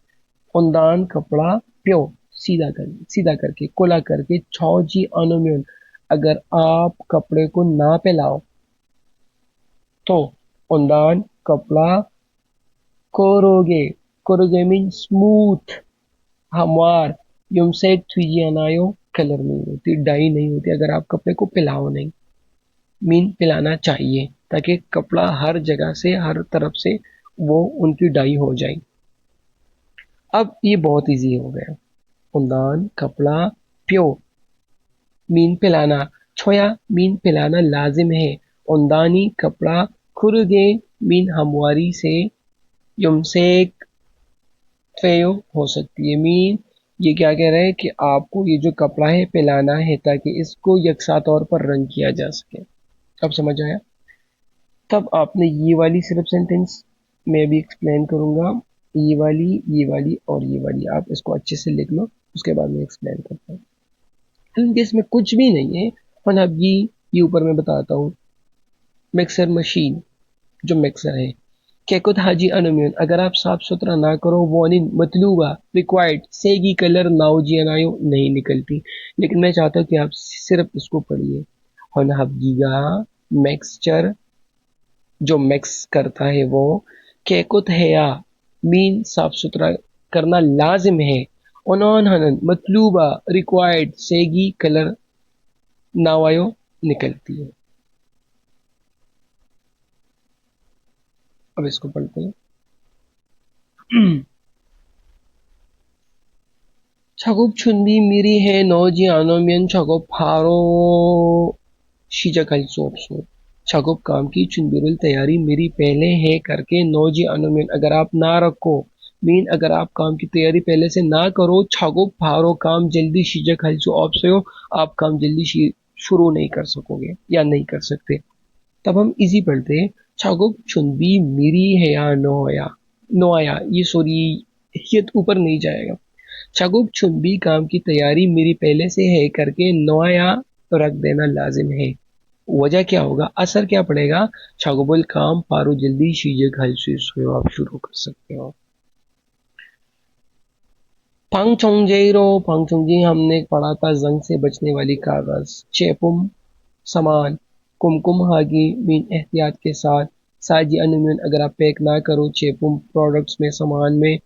उनदान कपड़ा प्यो, सीधा करके कोला करके छौजी अनुम्यून, अगर आप कपड़े को ना फैलाओ तो उनदान कपड़ा कोरोगे, कोरोगे मीन स्मूथ, हमवार, युमसेट थुइजियानायो, कलर नहीं होती, डाई नहीं होती अगर आप कपड़े को पिलाओ नहीं। मीन पिलाना चाहिए ताकि कपड़ा हर जगह से हर तरफ से वो उनकी डाई हो जाए। अब ये बहुत इजी हो गया। उनदान कपड़ा प्यो मीन पिलाना, छोया मीन पिलाना लाजिम है, उनदानी कपड़ा खुरगे मीन हमवारी से, युमसेक फेयो हो सकती है। मीन ये क्या कह रहा है कि आपको ये जो कपड़ा है पिलाना है ताकि इसको यकसा तौर पर रंग किया जा सके। अब समझ आया। तब आपने ये वाली सिर्फ सेंटेंस मैं भी एक्सप्लेन करूंगा, ये वाली और ये वाली आप इसको अच्छे से लिख लो, उसके बाद मैं एक्सप्लेन करता हूँ। क्योंकि इसमें कुछ भी नहीं है। और अब ये ऊपर मैं बताता हूँ। मिक्सर मशीन, जो मिक्सर है, केकुत हाजी अनुम्यून, अगर आप साफ सुथरा ना करो वार्निंग मतलूबा रिक्वायर्ड सेगी कलर नाउजियनायो नहीं निकलती। लेकिन मैं चाहता हूँ कि आप सिर्फ इसको पढ़िए। हनहबगीगा मिक्सचर, जो मिक्स करता है वो, केकुत है मीन साफ सुथरा करना लाजिम है, उन्होंने हनन मतलूबा रिक्वायर्ड सेगी कलर नावायो निकलती है। अब इसको पढ़ते हैं। 작업 준비 미리 해 넣지 않으면 작업 바로 시작할 수 없어। 작업 काम की चुनबिरुल तैयारी मेरी पहले है करके नौजी अनुमेन, अगर आप ना रखो, मीन अगर आप काम की तैयारी पहले से ना करो, छागो फारो काम जल्दी शीजक हलसो ऑप्स हो, आप काम जल्दी शुरू नहीं कर सकोगे या नहीं कर सकते। तब हम इजी पढ़ते हैं, छागो चुनबी मेरी है या नोया, नोया ये सॉरी, ये तो ऊपर नहीं जाएगा। शगुफ चुनबी काम की तैयारी मेरी पहले से है करके नया रख देना लाजिम है। वजह क्या होगा, असर क्या पड़ेगा, शगुबुल काम पारो जल्दी शीजे घर से आप शुरू कर सकते हो। पांगचोंगजी हमने पढ़ा था जंग से बचने वाली कागज। चेपुम सामान, कुमकुम हागी मीन एहतियात के साथ, साजी अनुमान अगर आप पैक ना करो चेपुम प्रोडक्ट्स में सामान में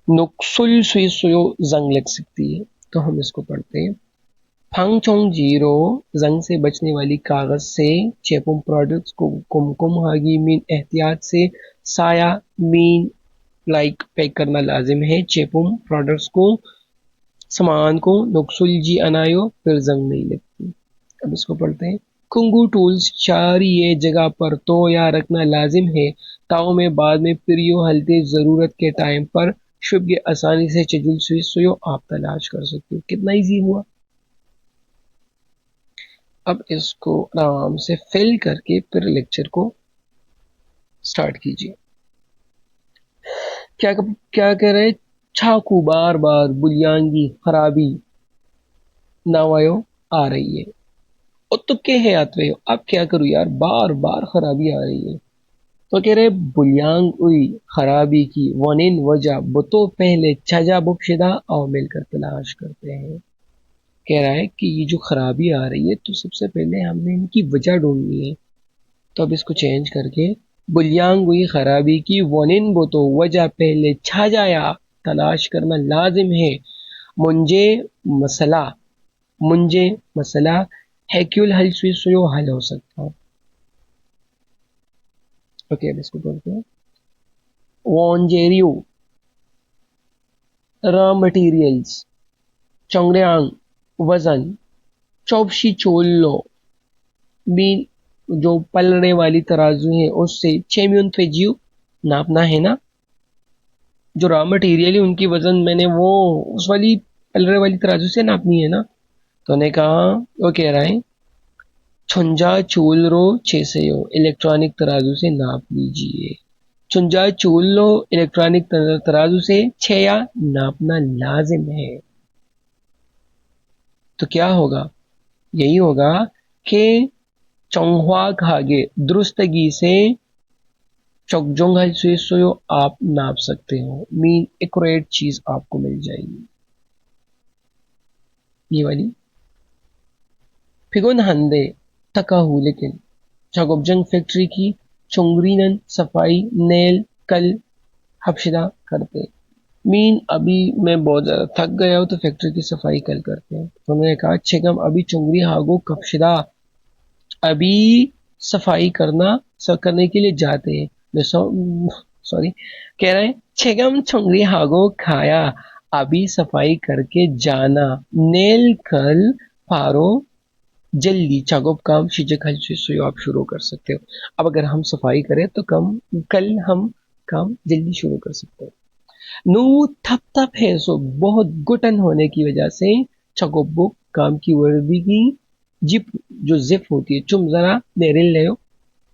नुक्सुल सुई सुयो जंग लग सकती है। तो हम इसको पढ़ते हैं फांगचोंग जीरो जंग से बचने वाली कागज से, चेपुम प्रोडक्ट्स को कुमकुम हागी मीन एहतियात से, साया मीन लाइक पैक करना लाजिम है चेपुम प्रोडक्ट्स को सामान को नुक्सुल जी अनायो फिर जंग नहीं लगती। अब इसको पढ़ते हैं कुंगू टूल्स चार ये जगह पर तो या रखना लाजिम है ताओ में बाद में प्रियो हलते जरूरत के टाइम पर शुभ आसानी से चजुल सुई सुयो आप तलाश कर सकते हो। कितना इजी हुआ। अब इसको आराम से फिल करके फिर लेक्चर को स्टार्ट कीजिए। क्या क्या कह रहे, छाकू बार बार बुलियांगी खराबी नावायो आ रही है और तुक्के है आते हो। अब क्या करूं यार, बार बार खराबी आ रही है। तो कह रहे बुलियांग उई खराबी की वनिन वजह बुतो पहले छजा बुकशिदा और मिलकर तलाश करते हैं। कह रहा है कि ये जो खराबी आ रही है तो सबसे पहले हमने इनकी वजह ढूंढनी है। तो अब इसको चेंज करके बुलियांग हुई खराबी की वनिन बो तो वजह पहले छा जाया तलाश करना लाजिम है। मुंजे मसला, मुंजे मसला हैक्यूल हल सुयो हल हो सकता। ओके अब इसको बोलते हैं वॉन्जेरियो रॉ मटेरियल्स, चंगड़ियांग वजन, चौबशी चोलो बीन जो पलने वाली तराजू है उससे चेम्यून फेजियो नापना है ना। जो रॉ मटेरियल है उनकी वजन मैंने वो उस वाली पलने वाली तराजू से नापनी है ना। तो ने कहा वो कह रहा है छुंजा चूल रो 600 इलेक्ट्रॉनिक तराजू से नाप लीजिए। छुंजा चूल लो इलेक्ट्रॉनिक तराजू से 6 नापना लाजिम है। तो क्या होगा, यही होगा कि चौंगहुआ खागे दुरुस्तगी से चौकजोंग हल सुयो आप नाप सकते हो। मीन एक्यूरेट चीज आपको मिल जाएगी। ये वाली फिगुन हंदे तकाहू लेकिन चगोबजंग फैक्ट्री की चुंगरीनन सफाई नेल कल हफ्शिदा करते। मीन अभी मैं बहुत ज्यादा थक गया हूं तो फैक्ट्री की सफाई कल करते हैं। तो उन्होंने कहा छेगम अभी चुंगरी हागो कपशिदा, अभी सफाई करने के लिए जाते हैं। सॉरी कह रहे हैं छेगम चुंगरी हागो खाया अभी सफाई करके जाना नेल कल फारो जल्दी चागोब काम शिजक हल सुयो आप शुरू कर सकते हो। अब अगर हम सफाई करें तो कल हम काम जल्दी शुरू कर सकते हो। नू थप थप है सो बहुत घुटन होने की वजह से चकोबो काम की वर्दी की जिप जो जिप होती है चुम जरा नेरिल ले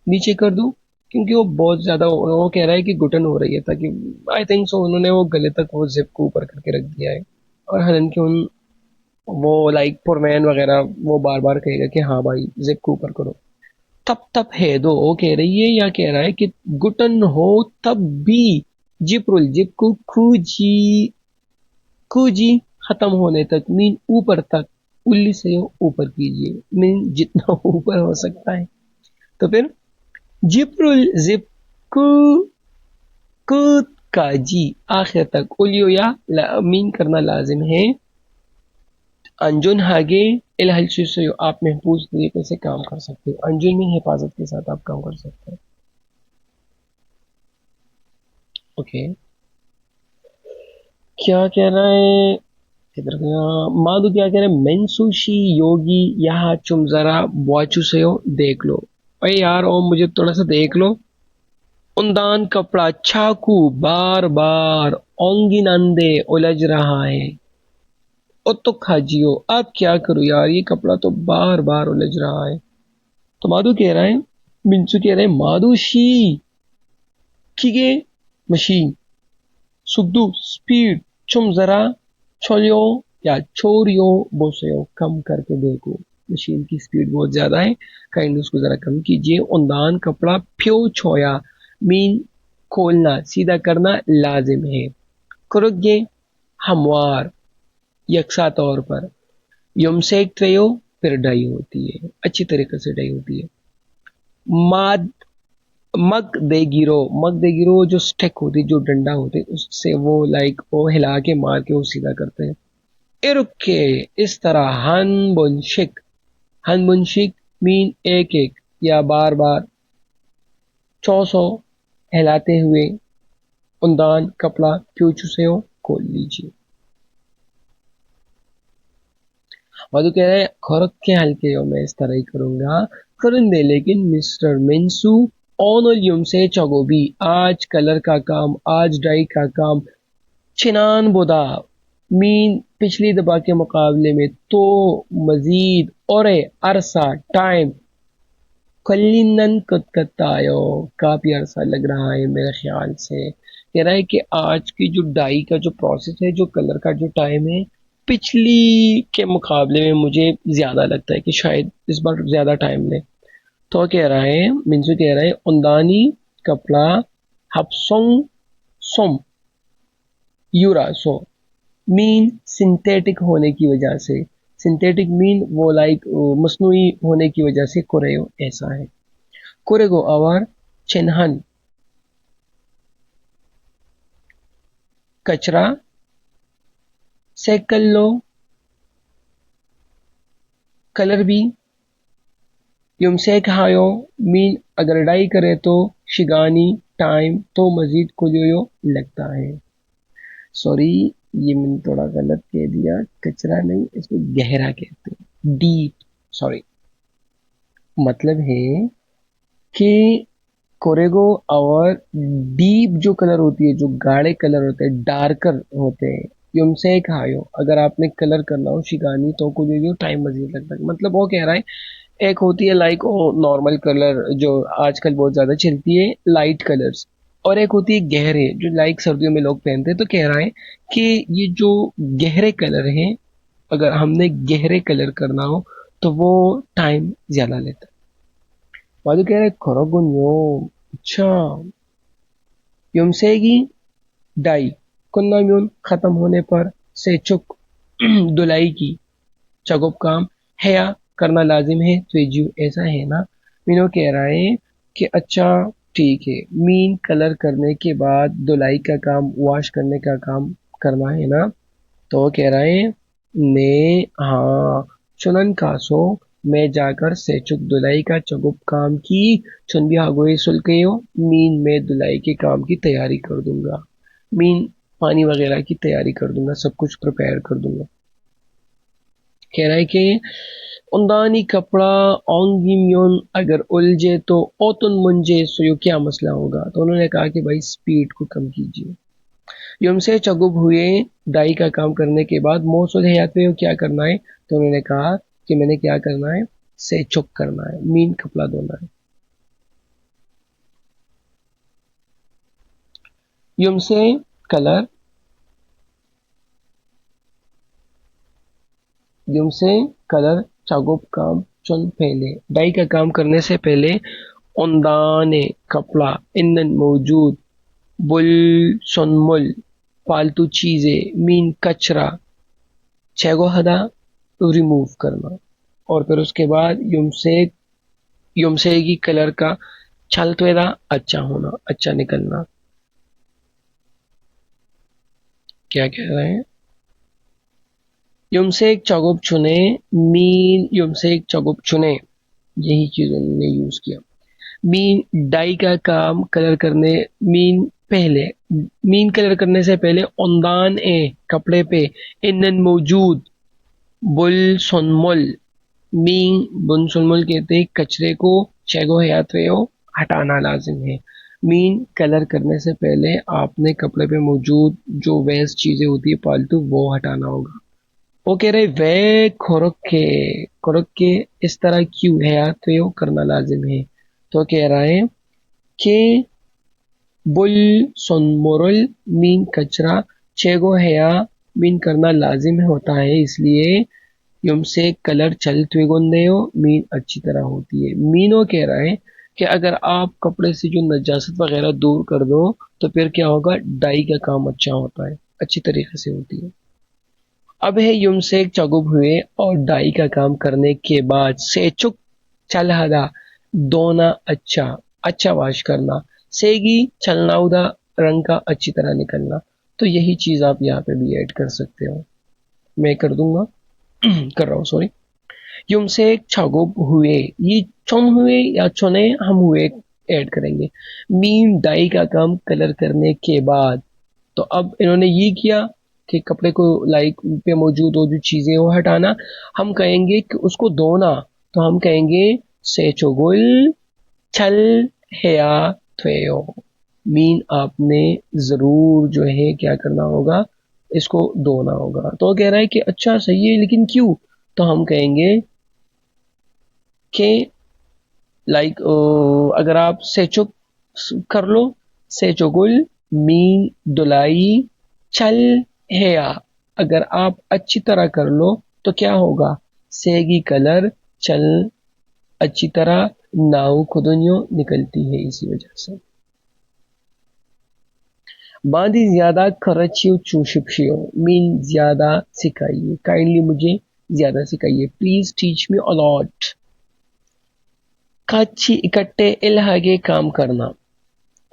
नीचे कर दूं क्योंकि वो बहुत ज्यादा वो कह रहा है कि घुटन हो रही है ताकि आई थिंक सो उन्होंने वो गले तक वो जिप को ऊपर करके रख दिया है। और हलन के उन वो लाइक पुरमैन वगैरह वो बार बार कहेगा कि हाँ भाई जिप को ऊपर करो। तब तब है दो वो कह रही है या कह रहा है कि घुटन हो तब भी जिप्रुल जिप को खूजी खूजी खत्म होने तक मीन ऊपर तक उल्ली से ऊपर कीजिए। मीन जितना ऊपर हो सकता है। तो फिर जिप्रुल जिप कू कू काजी आखिर तक उलियो या मीन करना लाजिम है। अंजुन हागे इलहल से आप महफूज तरीके से काम कर सकते हो। अंजुन में हिफाजत के साथ आप काम कर सकते हो। ओके क्या कह रहा है इधर माधु, क्या कह रहे हैं मेंसुशी योगी यहाँ तुम जरा वाचू से हो देख लो। भाई यार ओ मुझे थोड़ा सा देख लो। उनदान कपड़ा चाकू बार बार ओंगी नंदे उलझ रहा है। ओ तो खाजियो अब क्या करूं यार, ये कपड़ा तो बार बार उलझ रहा है। तो माधु कह रहा है, मिंसू कह रहे हैं माधुशी खिगे मशीन सुद्दू स्पीड चुम जरा छोलियो या छोरियो बोसयो कम करके देखो। मशीन की स्पीड बहुत ज्यादा है, काइंड उसको जरा कम कीजिए। उनदान कपड़ा फ्यो छोया मीन खोलना सीधा करना लाजिम है। कुरुगे हमवार, यकसा तौर पर। युमसेक त्वयो, फिर डाई होती है, अच्छी तरीके से डाई होती है। माद मग दे गिरो जो स्टिक होती है, जो डंडा होती है, उससे वो लाइक वो हिला के मार के वो सीधा करते हैं। इरुके, इस तरह। हन बुनशिक मीन एक एक या बार बार। चौसो, हिलाते हुए। उंदान कपड़ा क्यों से हो, खोल लीजिए। मधु कह रहे हैं खरक के हल्के हो, मैं इस तरह ही करूंगा। करेंगे लेकिन मिस्टर मिंसू ऑनोलियम से चगोबी, आज कलर का काम, आज डाई का काम। चिनान बोदा मीन पिछली दफा के मुकाबले में तो मजीद और अरसा टाइम। कलिनन कतकतायो, काफी अरसा लग रहा है मेरे ख्याल से। कह रहा है कि आज की जो डाई का जो प्रोसेस है, जो कलर का जो टाइम है, पिछली के मुकाबले में मुझे ज्यादा लगता है कि शायद इस बार ज्यादा टाइम ले। तो कह रहा है, मिंसू कह रहा है उंदानी कपड़ा हपसोंग सोम यूरासो मीन सिंथेटिक होने की वजह से। सिंथेटिक मीन वो लाइक मसनूई होने की वजह से कुरेयो ऐसा है। कुरेगो आवर चिन्हन, कचरा। सेकल्लो, कलर भी। युमसेक हायो मीन अगर डाई करे तो शिगानी टाइम तो मजीद कुलियो लगता है। सॉरी, ये मैंने थोड़ा गलत कह दिया, कचरा नहीं इसको गहरा कहते हैं, डीप। सॉरी, मतलब है कि कोरेगो और डीप जो कलर होती है, जो गाढ़े कलर होते हैं, डार्कर होते हैं। युमसे खायो, अगर आपने कलर करना हो शिगानी तो कुछ जो टाइम मजीद लगता है। मतलब वो कह रहा है, एक होती है लाइक वो नॉर्मल कलर जो आजकल बहुत ज्यादा चलती है, लाइट कलर्स। और एक होती है गहरे, जो लाइक सर्दियों में लोग पहनते हैं। तो कह रहा है कि ये जो गहरे कलर हैं, अगर हमने गहरे कलर करना हो तो वो टाइम ज्यादा लेता है। बाजू कह रहा है खरोगुन यो, अच्छा। युमसेगी डाई, कुन्नाम्यून खत्म होने पर। से चुक धुलाई की। चगुप काम है या करना लाजिम है, त्वेजू ऐसा है ना। मीनो कह रहा है कि अच्छा ठीक है, मीन कलर करने के बाद धुलाई का काम, वॉश करने का काम करना है ना। तो वो कह रहा है ने, हाँ। चुनन कासो, मैं जाकर सेचुक धुलाई का चगुप काम की। चुन भी हागोए सुलकेयो मीन मैं धुलाई के काम की तैयारी कर दूंगा। मीन पानी वगैरह की तैयारी कर दूंगा, सब कुछ प्रिपेयर कर दूंगा। कह रहा है कि उंदानी कपड़ा ओंगी म्योन अगर उलझे तो ओतुन मुंजे सो क्या मसला होगा। तो उन्होंने कहा कि भाई स्पीड को कम कीजिए। युमसे चगुब हुए डाई का काम करने के बाद मोसुल हयात में क्या करना है। तो उन्होंने कहा कि मैंने क्या करना है, से चुक करना है, मीन कपड़ा धोना है। युमसे कलर, युमसे कलर चगुब काम चुन पहले, डाई का काम करने से पहले। उन्दाने कपड़ा, ईंधन मौजूद। बुल सुनमुल, पालतू चीजें, मीन कचरा। छेगो हदा, रिमूव करना। और फिर उसके बाद युमसेगी कलर का छलत्वेदा, अच्छा होना, अच्छा निकलना। क्या कह रहे हैं, युमसेक चगुप चुने मीन युमसेक चगुप चुने, यही चीज उन्होंने यूज किया। मीन डाई का काम कलर करने, मीन पहले, मीन कलर करने से पहले ओंदान ए कपड़े पे, इनन मौजूद। बुल सुनमुल मीन बुन सुनमुल कहते हैं कचरे को। चेगो हयात्वेयो, हटाना लाजिम है। मीन कलर करने से पहले आपने कपड़े पे मौजूद जो वेस्ट चीजें होती है पालतू, वो हटाना होगा। वो कह रहे वे खोरक के इस तरह क्यों हयात्वेयो करना लाजिम है। तो कह रहा है कि बुल सोनमोरल मीन कचरा। चेगो हया मीन करना लाजिम होता है, इसलिए युमसे कलर चल त्विगुंदेयो मीन अच्छी तरह होती है। मीनो कह रहा है कि अगर आप कपड़े से जो नजासत वगैरह दूर कर दो तो फिर क्या होगा, डाई का काम अच्छा होता है। अच्छी तरीके से होती है। अब है युमसेक चगुब हुए और डाई का काम करने के बाद सेचुक चलहदा दोना अच्छा अच्छा वाश करना, सेगी चलनाउदा रंग का अच्छी तरह निकलना। तो यही चीज आप यहाँ पे भी ऐड कर सकते हो, मैं कर दूंगा कर रहा हूँ सॉरी। युमसेक चगुब हुए, ये चुन हुए या चुने हम हुए ऐड करेंगे। मीन डाई का काम कलर करने के बाद, तो अब इन्होंने ये किया कि कपड़े को लाइक पे मौजूद वो जो चीजें वो हटाना। हम कहेंगे कि उसको धोना, तो हम कहेंगे सेचोगुल छल हेया थ्वेयो। मीन आपने जरूर जो है क्या करना होगा, इसको धोना होगा। तो वो कह रहा है कि अच्छा सही है लेकिन क्यों, तो हम कहेंगे कि लाइक अगर आप सेचुक कर लो, सेचोगुल मीन धुलाई चल हेया, अगर आप अच्छी तरह कर लो तो क्या होगा, सेगी कलर चल अच्छी तरह नाव खुदनियो निकलती है इसी वजह से। बांदी ज्यादा खरचियो चूशिप्शियो मीन ज्यादा सिखाइए, काइंडली मुझे ज्यादा सिखाइए, प्लीज टीच मी अलॉट। काची इकट्ठे इलहागे काम करना,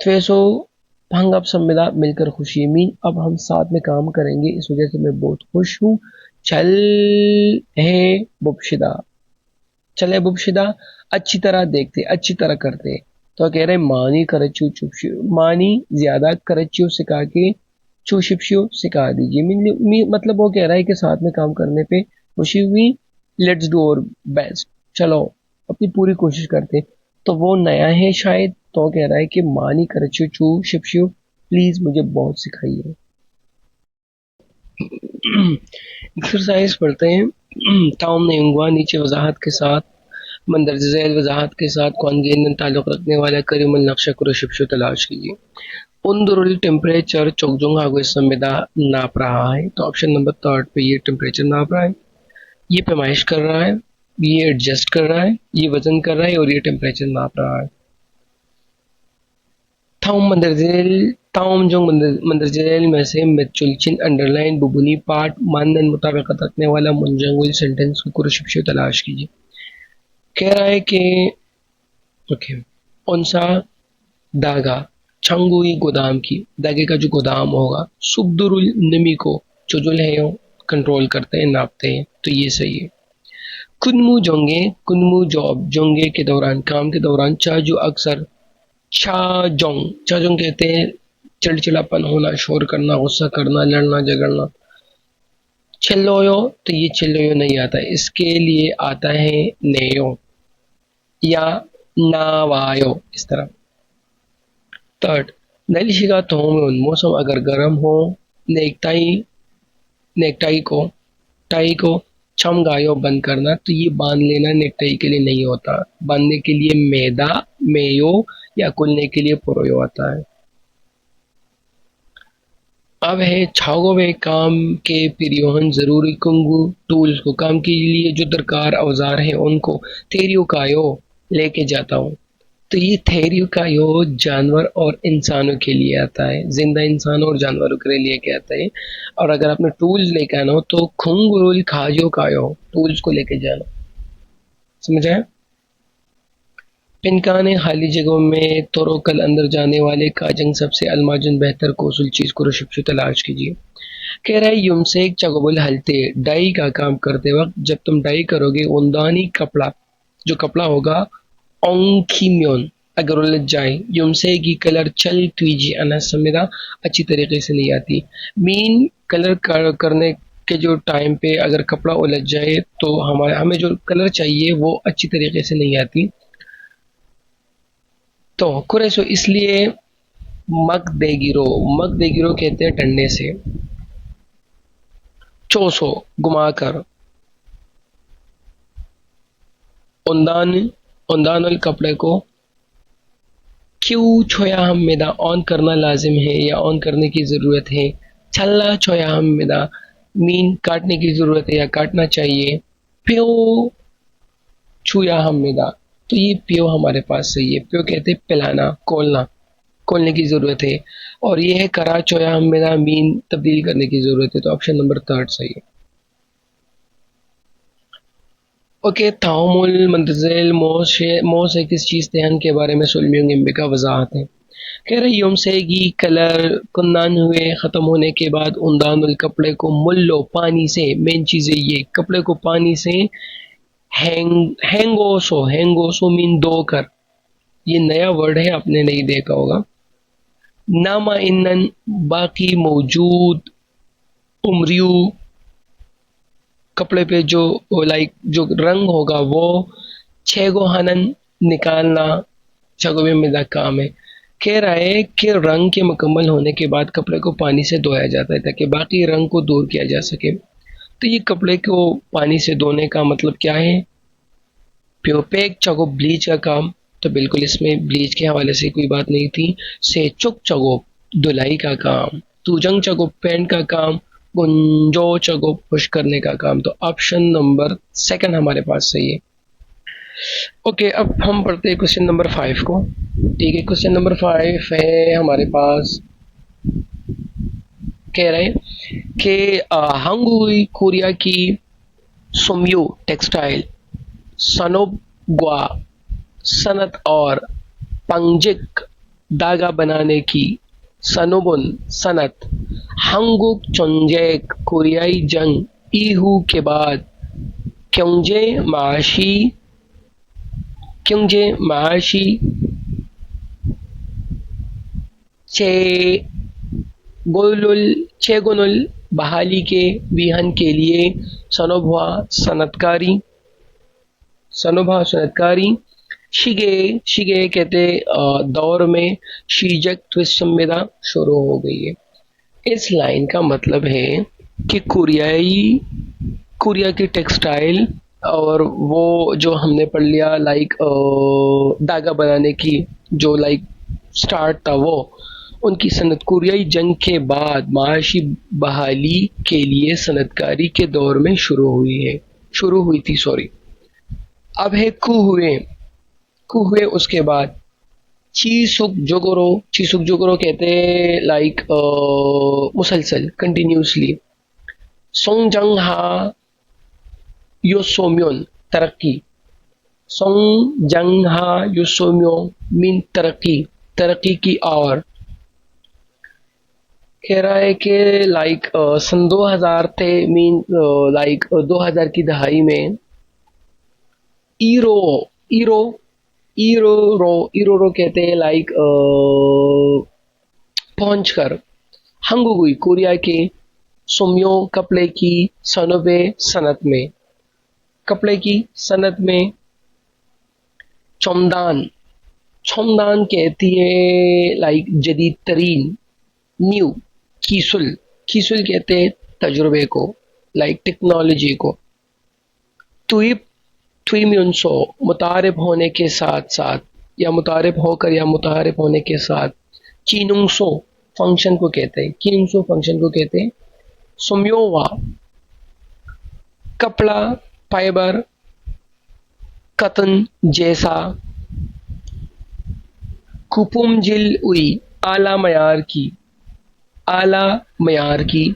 त्वेसो भंगप संविदा मिलकर खुशी, मीन अब हम साथ में काम करेंगे इस वजह से मैं बहुत खुश हूँ। चल है बुबशिदा, चले बुबशिदा अच्छी तरह देखते अच्छी तरह करते। तो कह रहे मानी करच्चू चुपशियो, मानी ज्यादा करच्चू सिखा के चुशिप्शियो सिखा दीजिए। मतलब वो कह रहा है कि साथ में काम करने पे खुशी हुई, लेट्स डू और बेस्ट, चलो अपनी पूरी कोशिश करते। तो वो नया है शायद, तो कह रहा है कि मानी करच्चू चू शिप्शियो प्लीज मुझे बहुत सिखाइए। एक्सरसाइज पढ़ते हैं। ताउम ने नीचे वजाहत के साथ मंदरज झैल वजाहत के साथ कॉन्गेनियन ताल्लुक रखने वाला करीमल नक्शा कुरशिप्शो तलाश कीजिए। उन टेम्परेचर चौकजोंग आगो इस संविदा नाप रहा है, तो ऑप्शन नंबर थर्ड पे ये टेम्परेचर नाप रहा है, ये पैमाइश कर रहा है, ये एडजस्ट कर रहा है, ये वजन कर रहा है और ये टेम्परेचर नाप रहा है। थाउम मंदरजेल ताउम जो मंदरजेल में से मेचुलचिन अंडरलाइन बुबुनी पार्ट मानदंड मुताबिकत रखने वाला मुंजंगुल सेंटेंस को कुरशिप्शो तलाश कीजिए। कह रहा है कि ओके, उनसा दागा छंगुई गोदाम की, दागे का जो गोदाम होगा, सुबदुरुल नमी को जो जो है कंट्रोल करते हैं नापते हैं, तो ये सही है। कुनमु जोंगे, कुनमु जॉब जोंगे के दौरान काम के दौरान चाजू अक्सर छा जोंग कहते हैं चिड़चिड़ापन होना, शोर करना, गुस्सा करना, लड़ना झगड़ना। चिल्लोयो, तो ये चिल्लोयो नहीं आता, इसके लिए आता है नेयो या नावायो इस तरह। थर्ड, नैलिशिका तोहमें मौसम अगर गर्म हो, नेकटाई नेकटाई को टाई को चमगायो बंद करना, तो ये बांध लेना नेकटाई के लिए नहीं होता, बांधने के लिए मैदा मेयो या कुलने के लिए पुरोयो आता है। अब है छागोवे काम के पिरियोहन जरूरी कुंगू टूल्स को, काम के लिए जो दरकार औजार है उनको तेरियो कायो लेके जाता हूँ। तो ये थेरियो का यो जानवर और इंसानों के लिए आता है, जिंदा इंसानों और जानवरों के लिए लेके आता है। और अगर आपने टूल्स लेके आना हो तो खुंगुरुल खाजो कायो टूल्स को लेके जाना, समझ आया। पिनकाने खाली जगहों में तोरोकल अंदर जाने वाले काजंग सबसे अलमाजन बेहतर कौशल चीज को रुशिप्शु तलाश कीजिए। कह रहा है युमसेक चगोबल हलते, डाई का काम करते वक्त जब तुम डाई करोगे उनदानी कपड़ा, जो कपड़ा होगा ओंखीम्योन अगर उलझ जाए, युमसे की कलर चल त्वीजी अना संविदा अच्छी तरीके से नहीं आती। मीन कलर करने के जो टाइम पे अगर कपड़ा उलझ जाए तो हमें जो कलर चाहिए वो अच्छी तरीके से नहीं आती। तो कुरेसो इसलिए मक दे गिरो कहते हैं डंडे से। चोसो घुमाकर, उंदान उंदान कपड़े को क्यों छोया हम मेदा ऑन करना लाजिम है या ऑन करने की जरूरत है। छल्ला छोया हम मेदा मीन काटने की जरूरत है या काटना चाहिए। प्यो छुया हम मेदा, तो ये प्यो हमारे पास सही है, प्यो कहते पिलाना कोलना। खोलने की ज़रूरत है, और ये है कराचोया मेरा मीन तब्दील करने की ज़रूरत है। तो ऑप्शन नंबर थर्ड सही है। ओके, तामुल मंतजिल मो से किस चीज़ दहन के बारे में सुलमियों गिम्बे का वजाहत है। कह रहे यम सेगी कलर कुंदान हुए ख़त्म होने के बाद उन्दानुल कपड़े को मुल्लो पानी से, मेन चीज़ है ये, कपड़े को पानी से हैंगोसो मीन धो कर, ये नया वर्ड है आपने नहीं देखा होगा। नामा इन्नन बाकी मौजूद, उम्रियू कपड़े पे जो लाइक जो रंग होगा वो, छह गो हनन निकालना छगो में मेरा काम है। कह रहा है कि रंग के मुकम्मल होने के बाद कपड़े को पानी से धोया जाता है ताकि बाकी रंग को दूर किया जा सके। तो ये कपड़े को पानी से धोने का मतलब क्या है? प्योपेक चगो ब्लीच का काम, तो बिल्कुल इसमें ब्लीच के हवाले से कोई बात नहीं थी। से चुक चगो धुलाई का काम, तुजंग चगो पेंट का काम, गुंजो चगो पुश करने का काम। तो ऑप्शन नंबर सेकंड हमारे पास सही है। ओके, अब हम पढ़ते हैं क्वेश्चन नंबर 5 को। ठीक है, क्वेश्चन नंबर 5 है हमारे पास। कह रहे हैं कि हंगुई कोरिया की सुम्यू टेक्सटाइल, सनोबग्वा सनत और पंजिक धागा बनाने की सनोबुन सनत, हंगुक चोंजेक कोरियाई जंग ईहू के बाद क्योंजे माशी चेगुनुल बहाली के विहन के लिए सनोभा सनतकारी शिगे कहते दौर में शीजक ट्विस्ट संविदा शुरू हो गई है। इस लाइन का मतलब है कि कोरिया की टेक्सटाइल, और वो जो हमने पढ़ लिया लाइक धागा बनाने की जो लाइक स्टार्ट था, वो उनकी सनत कोरियाई जंग के बाद माशी बहाली के लिए सनतकारी के दौर में शुरू हुई थी सॉरी। अब है कु हुए उसके बाद चीसुक जोगोरो कहते हैं लाइक मुसलसल कंटिन्यूसली। सोंगजंग हा योसोम्योन तरक्की, सोंगजंग हा योसोम्यो मीन तरक्की की। और कह रहा है कि लाइक सन 2000 थे मीन लाइक 2000 की दहाई में ईरो ईरो ईरो कहते हैं लाइक पहुंचकर हंगुगुई कोरिया के सुम्यो कपड़े की सनोबे सनत में, कपड़े की सनत में चोमदान कहती है लाइक जदीद तरीन, न्यू कीसुल कहते हैं तजुर्बे को लाइक टेक्नोलॉजी को। ट्वीम्यूनसो मुतारिफ होने के साथ साथ, या मुतारिफ होकर या मुतारिफ होने के साथ। चीनुंगसो फंक्शन को कहते हैं। सुम्योवा कपड़ा फाइबर कतन जैसा। कुपुमजिल उई आला मयार की।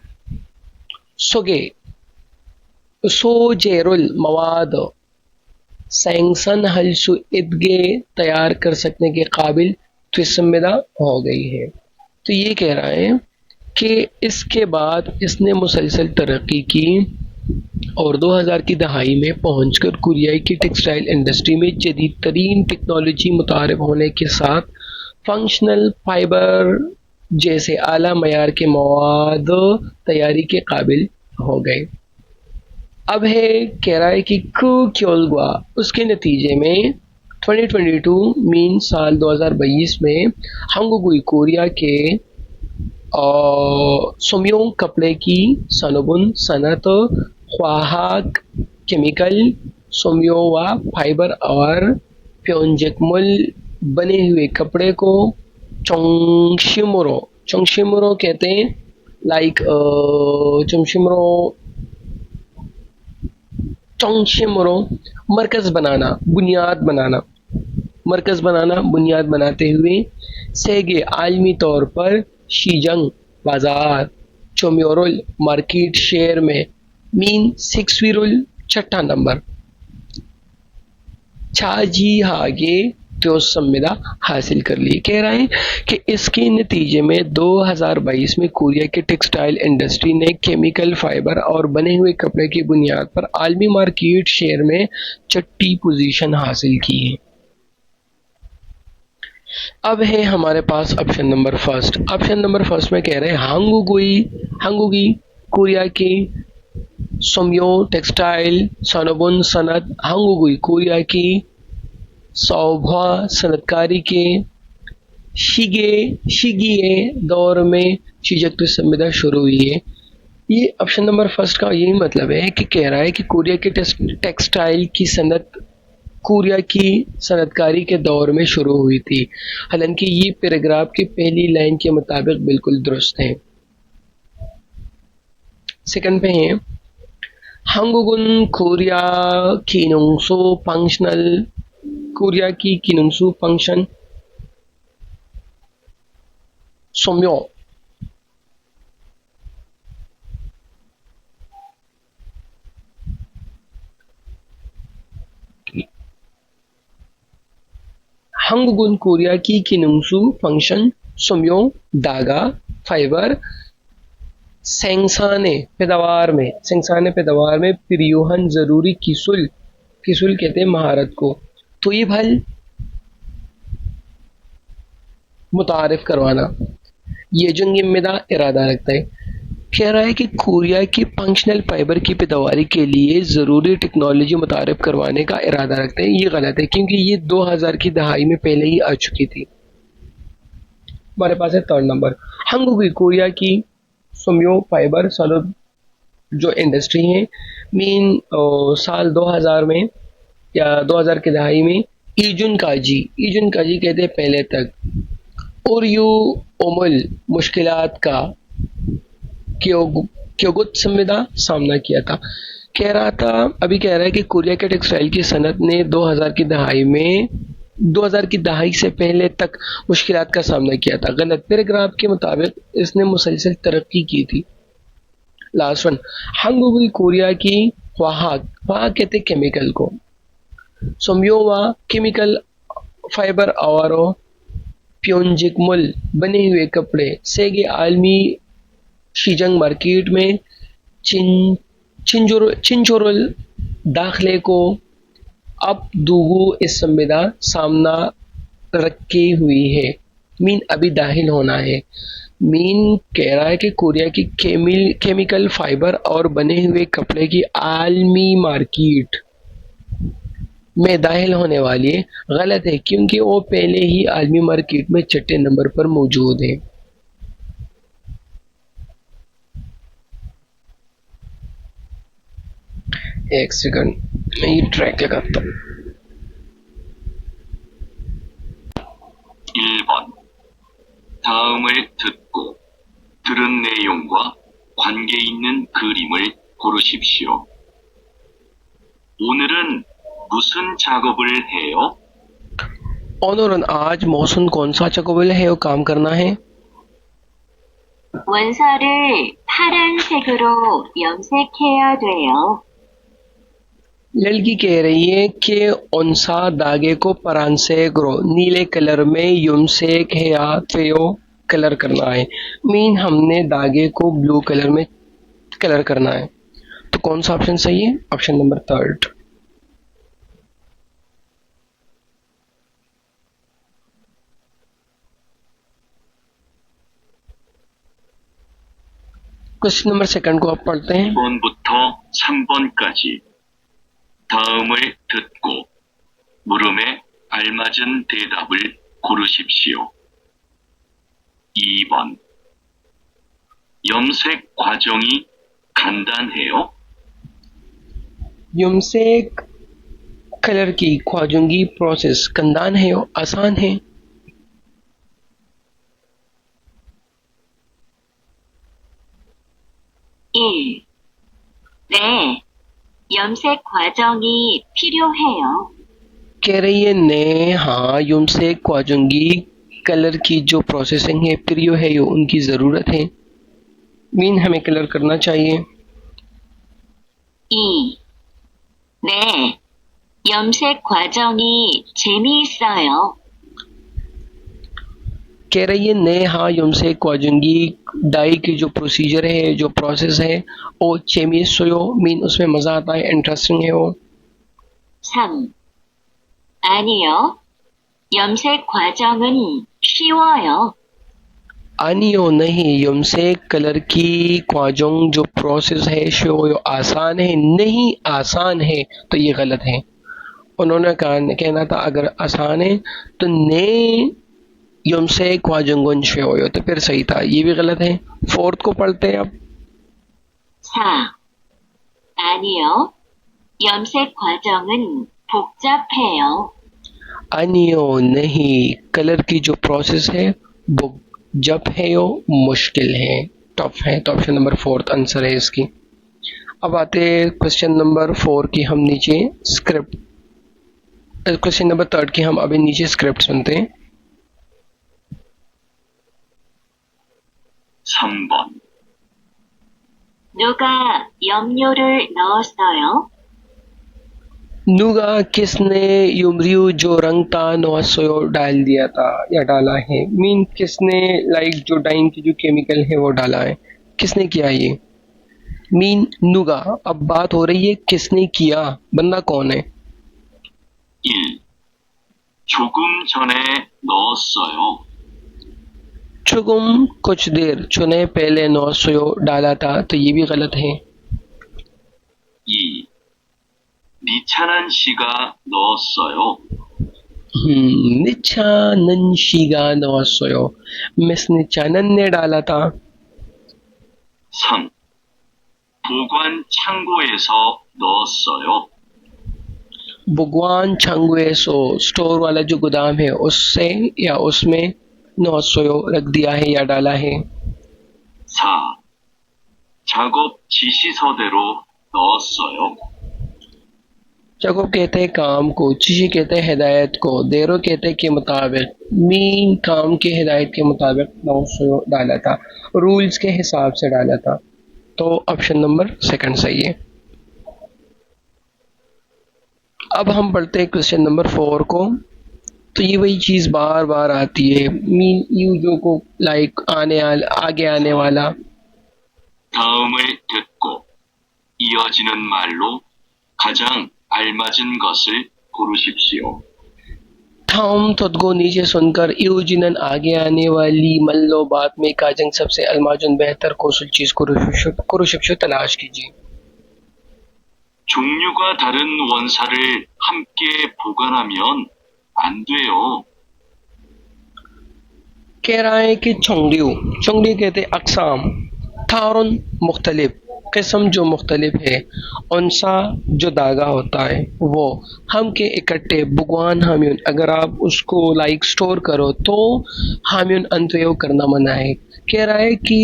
सोगे सोजेरुल मवाद सैंक्सन हलसु इदगे तैयार कर सकने के काबिल त्विसमिदा हो गई है। तो ये कह रहा है कि इसके बाद इसने मुसलसल तरक्की की और 2000 की दहाई में पहुंचकर कोरियाई की टेक्सटाइल इंडस्ट्री में जदीद तरीन टेक्नोलॉजी मुतारिफ होने के साथ फंक्शनल फाइबर जैसे आला मयार के मवाद तैयारी के काबिल हो गए। अब है कह रहा है कि क्योलगुआ उसके नतीजे में 2022 मीन साल 2022 में हंगुगुई कोरिया के सुम्योंग कपड़े की सनोबुन सनत, ख्वाहाक केमिकल, सुम्योवा फाइबर और प्योंजेकमुल बने हुए कपड़े को चोंगशिमुरो कहते हैं लाइक चोंगशिमुरो मरकज बनाना, बुनियाद बनाना। मरकज़ बनाना, बुनियाद बनाते हुए। सेगे आलमी तौर पर, शीजंग बाजार, चोम्योरुल मार्केट शेयर में, मीन सिक्सवीरुल छठा नंबर। छाजी हागे तो संविदा हासिल कर ली। कह रहा है कि इसके नतीजे में 2022 में कोरिया के टेक्सटाइल इंडस्ट्री ने केमिकल फाइबर और बने हुए कपड़े की बुनियाद पर आलमी मार्केट शेयर में छठी पोजीशन हासिल की है। अब है हमारे पास option number first. Option number first में कह रहे हैं हांगुगी कोरिया की, सोम्यो टेक्सटाइल, सोनोबुन सनत, हांगुगी कोरिया की, सौभा सनतकारी के, शिगिए दौर में शीजक संविदा शुरू हुई है। ये ऑप्शन नंबर फर्स्ट का यही मतलब है कि कह रहा है कि कोरिया के टेक्सटाइल की सनत कोरिया की सनतकारी के दौर में शुरू हुई थी। हालांकि ये पैराग्राफ की पहली लाइन के मुताबिक बिल्कुल दुरुस्त है। सेकंड पे है 한국은 코리아 기능수 फंक्शनल कोरिया की 기능수 फंक्शन सोम्यो 한국은 कोरिया की 기능수 फंक्शन सोम्यो धागा फाइबर सेंसाने पैदावार में परिवहन जरूरी किसुल किसुल कहते हैं महारत को। तो ये भाई मुतारिफ करवाना ये जंगिम्मेदा इरादा रखता है। कह रहा है कि कोरिया की फंक्शनल फाइबर की पैदावारी के लिए ज़रूरी टेक्नोलॉजी मुतारिफ करवाने का इरादा रखते हैं। ये गलत है क्योंकि ये 2000 की दहाई में पहले ही आ चुकी थी। हमारे पास है थर्ड नंबर, हंगुगी कोरिया की सोम्यो फाइबर सोलो जो इंडस्ट्री है मीन साल 2000 में या 2000 की दहाई में ईजुन काजी कहते हैं पहले तक और यू ओमल मुश्किलात का क्योगुत संविदा सामना किया था। कह रहा था अभी कह रहा है कि कोरिया के टेक्सटाइल की सनत ने 2000 की दहाई से पहले तक मुश्किलात का सामना किया था। गलत, पैराग्राफ के मुताबिक इसने मुसलसल तरक्की की थी। लास्ट वन, हंगुगी कोरिया की वाहक कहते केमिकल को, सोम्योवा केमिकल फाइबर और प्योंजिकमुल बने हुए कपड़े, सेगे आलमी शीजंग मार्केट में चिंचोरुल दाखले को अब दूगू इस संविदा सामना रखी हुई है। मीन अभी दाखिल होना है। मीन कह रहा है कि कोरिया की केमिकल फाइबर और बने हुए कपड़े की आलमी मार्केट में दाखिल होने वाली है। गलत है क्योंकि वो पहले ही आलमी मार्केट में छठे नंबर पर मौजूद है। एक सेकंड मैं ये ट्रैक लगाता हूँ। 1번 다음을 듣고 들은 내용과 관계 있는 그림을 고르십시오. 오늘은 무슨 작업을 해요? 오늘은 आज मौसम कौन सा 작업을 해요 काम करना है। 원사를 파란색으로 염색해야 돼요. लड़की कह रही है कि उनसा धागे को परांसेग्रो नीले कलर में युमसेक है या फेयो कलर करना है। मीन हमने धागे को ब्लू कलर में कलर करना है। तो कौन सा ऑप्शन सही है? Option number third. Question number second को आप पढ़ते हैं। 2번부터 3번까지 다음을 듣고 물음에 알맞은 대답을 고르십시오. 2번 염색 과정이 간단해요? युमसेक कलर की ख्वाजूंगी प्रोसेस कंदान है आसान है। 네, 염색 과정이 필요해요. कह रही है ने हाँ युमसे क्वाजुंगी कलर की जो प्रोसेसिंग है प्रियो है यो उनकी ज़रूरत है मीन हमें कलर करना चाहिए 2. 네, 염색 과정이 재미있어요. कह रही है ने हाँ युमसे क्वाजुंगी डाई की जो प्रोसीजर है जो प्रोसेस है वो चेमी सोयो मीन उसमें मज़ा आता है इंटरेस्टिंग है वो 3. 아니요. 염색 과정은 쉬워요. आनियो नहीं युमसे कलर की क्वाजोंग जो प्रोसेस है शो यो आसान है नहीं आसान है तो ये गलत है उन्होंने कहना था अगर आसान है तो ने युमसे क्वाजोंगन शो यो तो फिर सही था ये भी गलत है फोर्थ को पढ़ते हैं अब 4. 아니요. 염색 과정은 복잡해요. आनियो नहीं कलर की जो प्रोसेस है वो जब है यो मुश्किल है टफ है तो ऑप्शन नंबर फोर्थ आंसर है इसकी अब आते हैं क्वेश्चन नंबर 4 की हम नीचे स्क्रिप्ट क्वेश्चन नंबर 3 की हम अभी नीचे स्क्रिप्ट सुनते हैं 3번. 누가 염료를 넣었어요? नुगा किसने युमरियू जो रंग था नोसो डाल दिया था या डाला है मीन किसने लाइक जो डाइंग की जो केमिकल है वो डाला है किसने किया ये मीन नुगा अब बात हो रही है किसने किया बंदा कौन है 1. 조금 전에 넣었어요. चुगुम कुछ देर चुने पहले नोसो डाला था तो ये भी गलत है 2. 니찬한 씨가 넣었어요. निचानन शीगा नोसो मिस निचानन ने डाला था 3. 보관 창고에서 넣었어요. भगवान छंगुएसो स्टोर वाला जो गोदाम है उससे या उसमें नोसो रख दिया है या डाला है 4. 작업 지시서대로 넣었어요. चको कहते हैं काम को चिशी कहते हैं हिदायत को देरो कहते हैं के मुताबिक मीन काम के हिदायत के मुताबिक नोसो डाला था रूल्स के हिसाब से डाला था तो ऑप्शन नंबर सेकंड सही है अब हम पढ़ते हैं क्वेश्चन नंबर 4 को तो ये वही चीज़ बार बार आती है मीन यू जो को लाइक आगे आने वाला 다음을 듣고 이어지는 말로 가장 알맞은 것을 고르십시오. थाम तुदगो नीचे सुनकर यूजिनन आगे आने वाली मल्लो बात में काजंग सबसे अलमाजुन बेहतर कौशल चीज कुरुशिप्शु तलाश कीजिए 종류가 다른 원사를 함께 보관하면 안 돼요. कह रहा है कि चोंगड़ी कहते अकसाम थारुन मुख्तलिफ किस्म जो मुख्तलिफ है उनसा जो धागा होता है वो हम के इकट्ठे भगवान हाम्यून अगर आप उसको लाइक स्टोर करो तो हाम्यून अंतयो करना मना है कह रहा है कि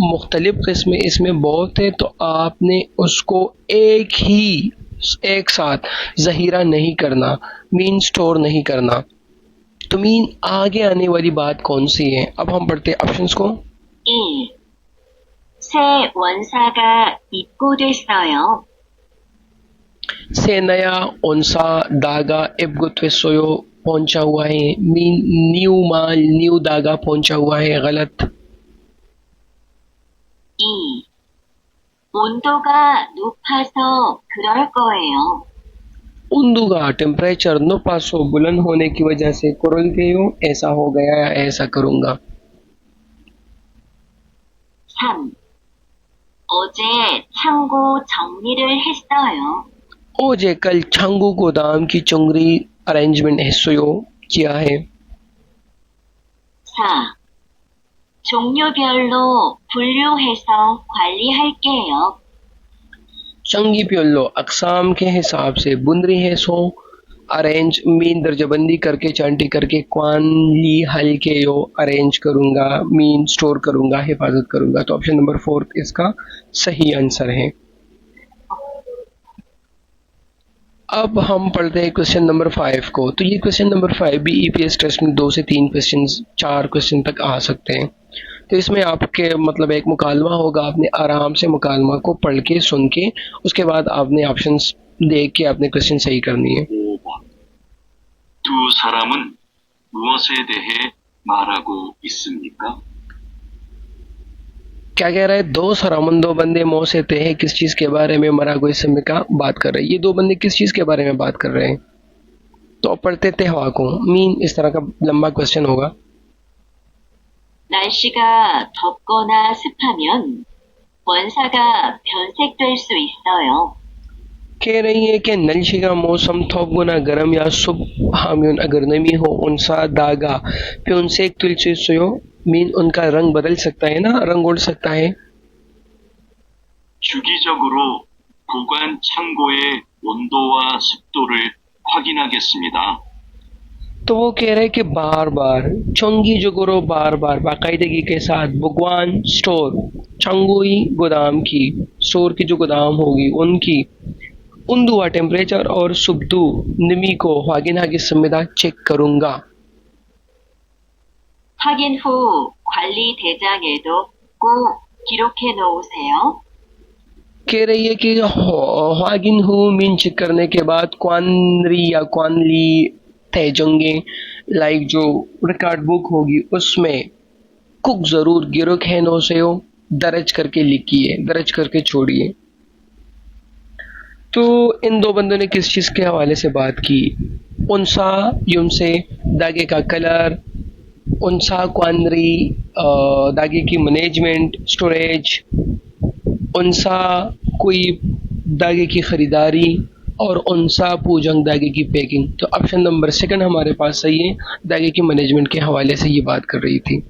मुख्तलिफ किस्में इसमें बहुत है तो आपने उसको एक साथ ज़हीरा नहीं करना मीन स्टोर नहीं करना तो मीन आगे आने वाली बात कौन सी है अब हम पढ़ते हैं ऑप्शंस को 1. 새 원사가 입고됐어요. से नया उनसा दागा इब्गुत्वेसोयो पहुंचा हुआ है मीन न्यू माल न्यू दागा पहुंचा हुआ है गलत 2. 온도가 높아서 그럴 거예요. उन्दुगा टेम्परेचर नो पासो बुलंद होने की वजह से कुरल गयो ऐसा हो गया या ऐसा करूंगा 3. 어제 창고 정리를 했어요. ओजे कल छंगू गोदाम की चुंगरी अरेंजमेंट हिस्सों किया है 4. 종류별로 분류해서 관리할게요. चंगी प्योलो अकसाम के हिसाब से बुंदरी है सो अरेंज मीन दर्जाबंदी करके चांटी करके क्वानली हल के यो अरेंज करूंगा मीन स्टोर करूंगा हिफाजत करूंगा तो ऑप्शन नंबर 4 इसका सही आंसर है अब हम पढ़ते हैं क्वेश्चन नंबर 5 को। तो ये क्वेश्चन नंबर 5 भी ईपीएस टेस्ट में 2 से 3 क्वेश्चन, 4 क्वेश्चन तक आ सकते हैं। तो इसमें आपके मतलब एक मुकालमा होगा, आपने आराम से मुकालमा को पढ़ के सुन के उसके बाद आपने ऑप्शंस देख के आपने क्वेश्चन सही करनी है। 5번. 두 사람은 무엇에 대해 말하고 있습니까? क्या कह रहा है? दो सरामन, दो बंदे मोह से ते हैं किस चीज के बारे में? मरा कोई समय का बात कर रहे हैं। ये दो बंदे किस चीज के बारे में बात कर रहे हैं? तो पढ़ते थे हवा को मीन, इस तरह का लंबा क्वेश्चन होगा। 날씨가 덥거나 습하면 원사가 변색될 수 있어요. कह रही है कि नलशी का मौसम थोप गुना गर्म या सुबह हामियन, अगर नमी हो उनसा दागा फिर उनसे एक तुलसी सोयो मीन उनका रंग बदल सकता है ना, रंग उड़ सकता है। 주기적으로 보관 창고의 온도와 습도를 확인하겠습니다. तो वो कह रहे हैं कि बार बार चंगी जुगुरो, बार बार बाकायदगी के साथ भगवान स्टोर, चंगुई गोदाम की, स्टोर की जो गोदाम होगी उनकी, उन्दुआ टेम्परेचर और सुबदू नमी को वागिना की संविदा चेक करूंगा। 확인 후 관리 대장에도 꼭 기록해 놓으세요. कह रही है कि वागिन हु मीन चेक करने के बाद क्वानरी या क्वानली तेजंगे लाइक जो रिकॉर्ड बुक होगी उसमें कुक जरूर गिरोक है नो से हो दर्ज करके लिखिए, दर्ज करके छोड़िए। तो इन दो बंदों ने किस चीज के हवाले से बात की? उनसा युम से दागे का कलर, उनसा क्वानरी दागे की मैनेजमेंट स्टोरेज, उनसा कोई दागे की खरीदारी और उनसा पूजंग दागे की पैकिंग। तो ऑप्शन नंबर 2 हमारे पास सही है, दागे की मैनेजमेंट के हवाले से ये बात कर रही थी।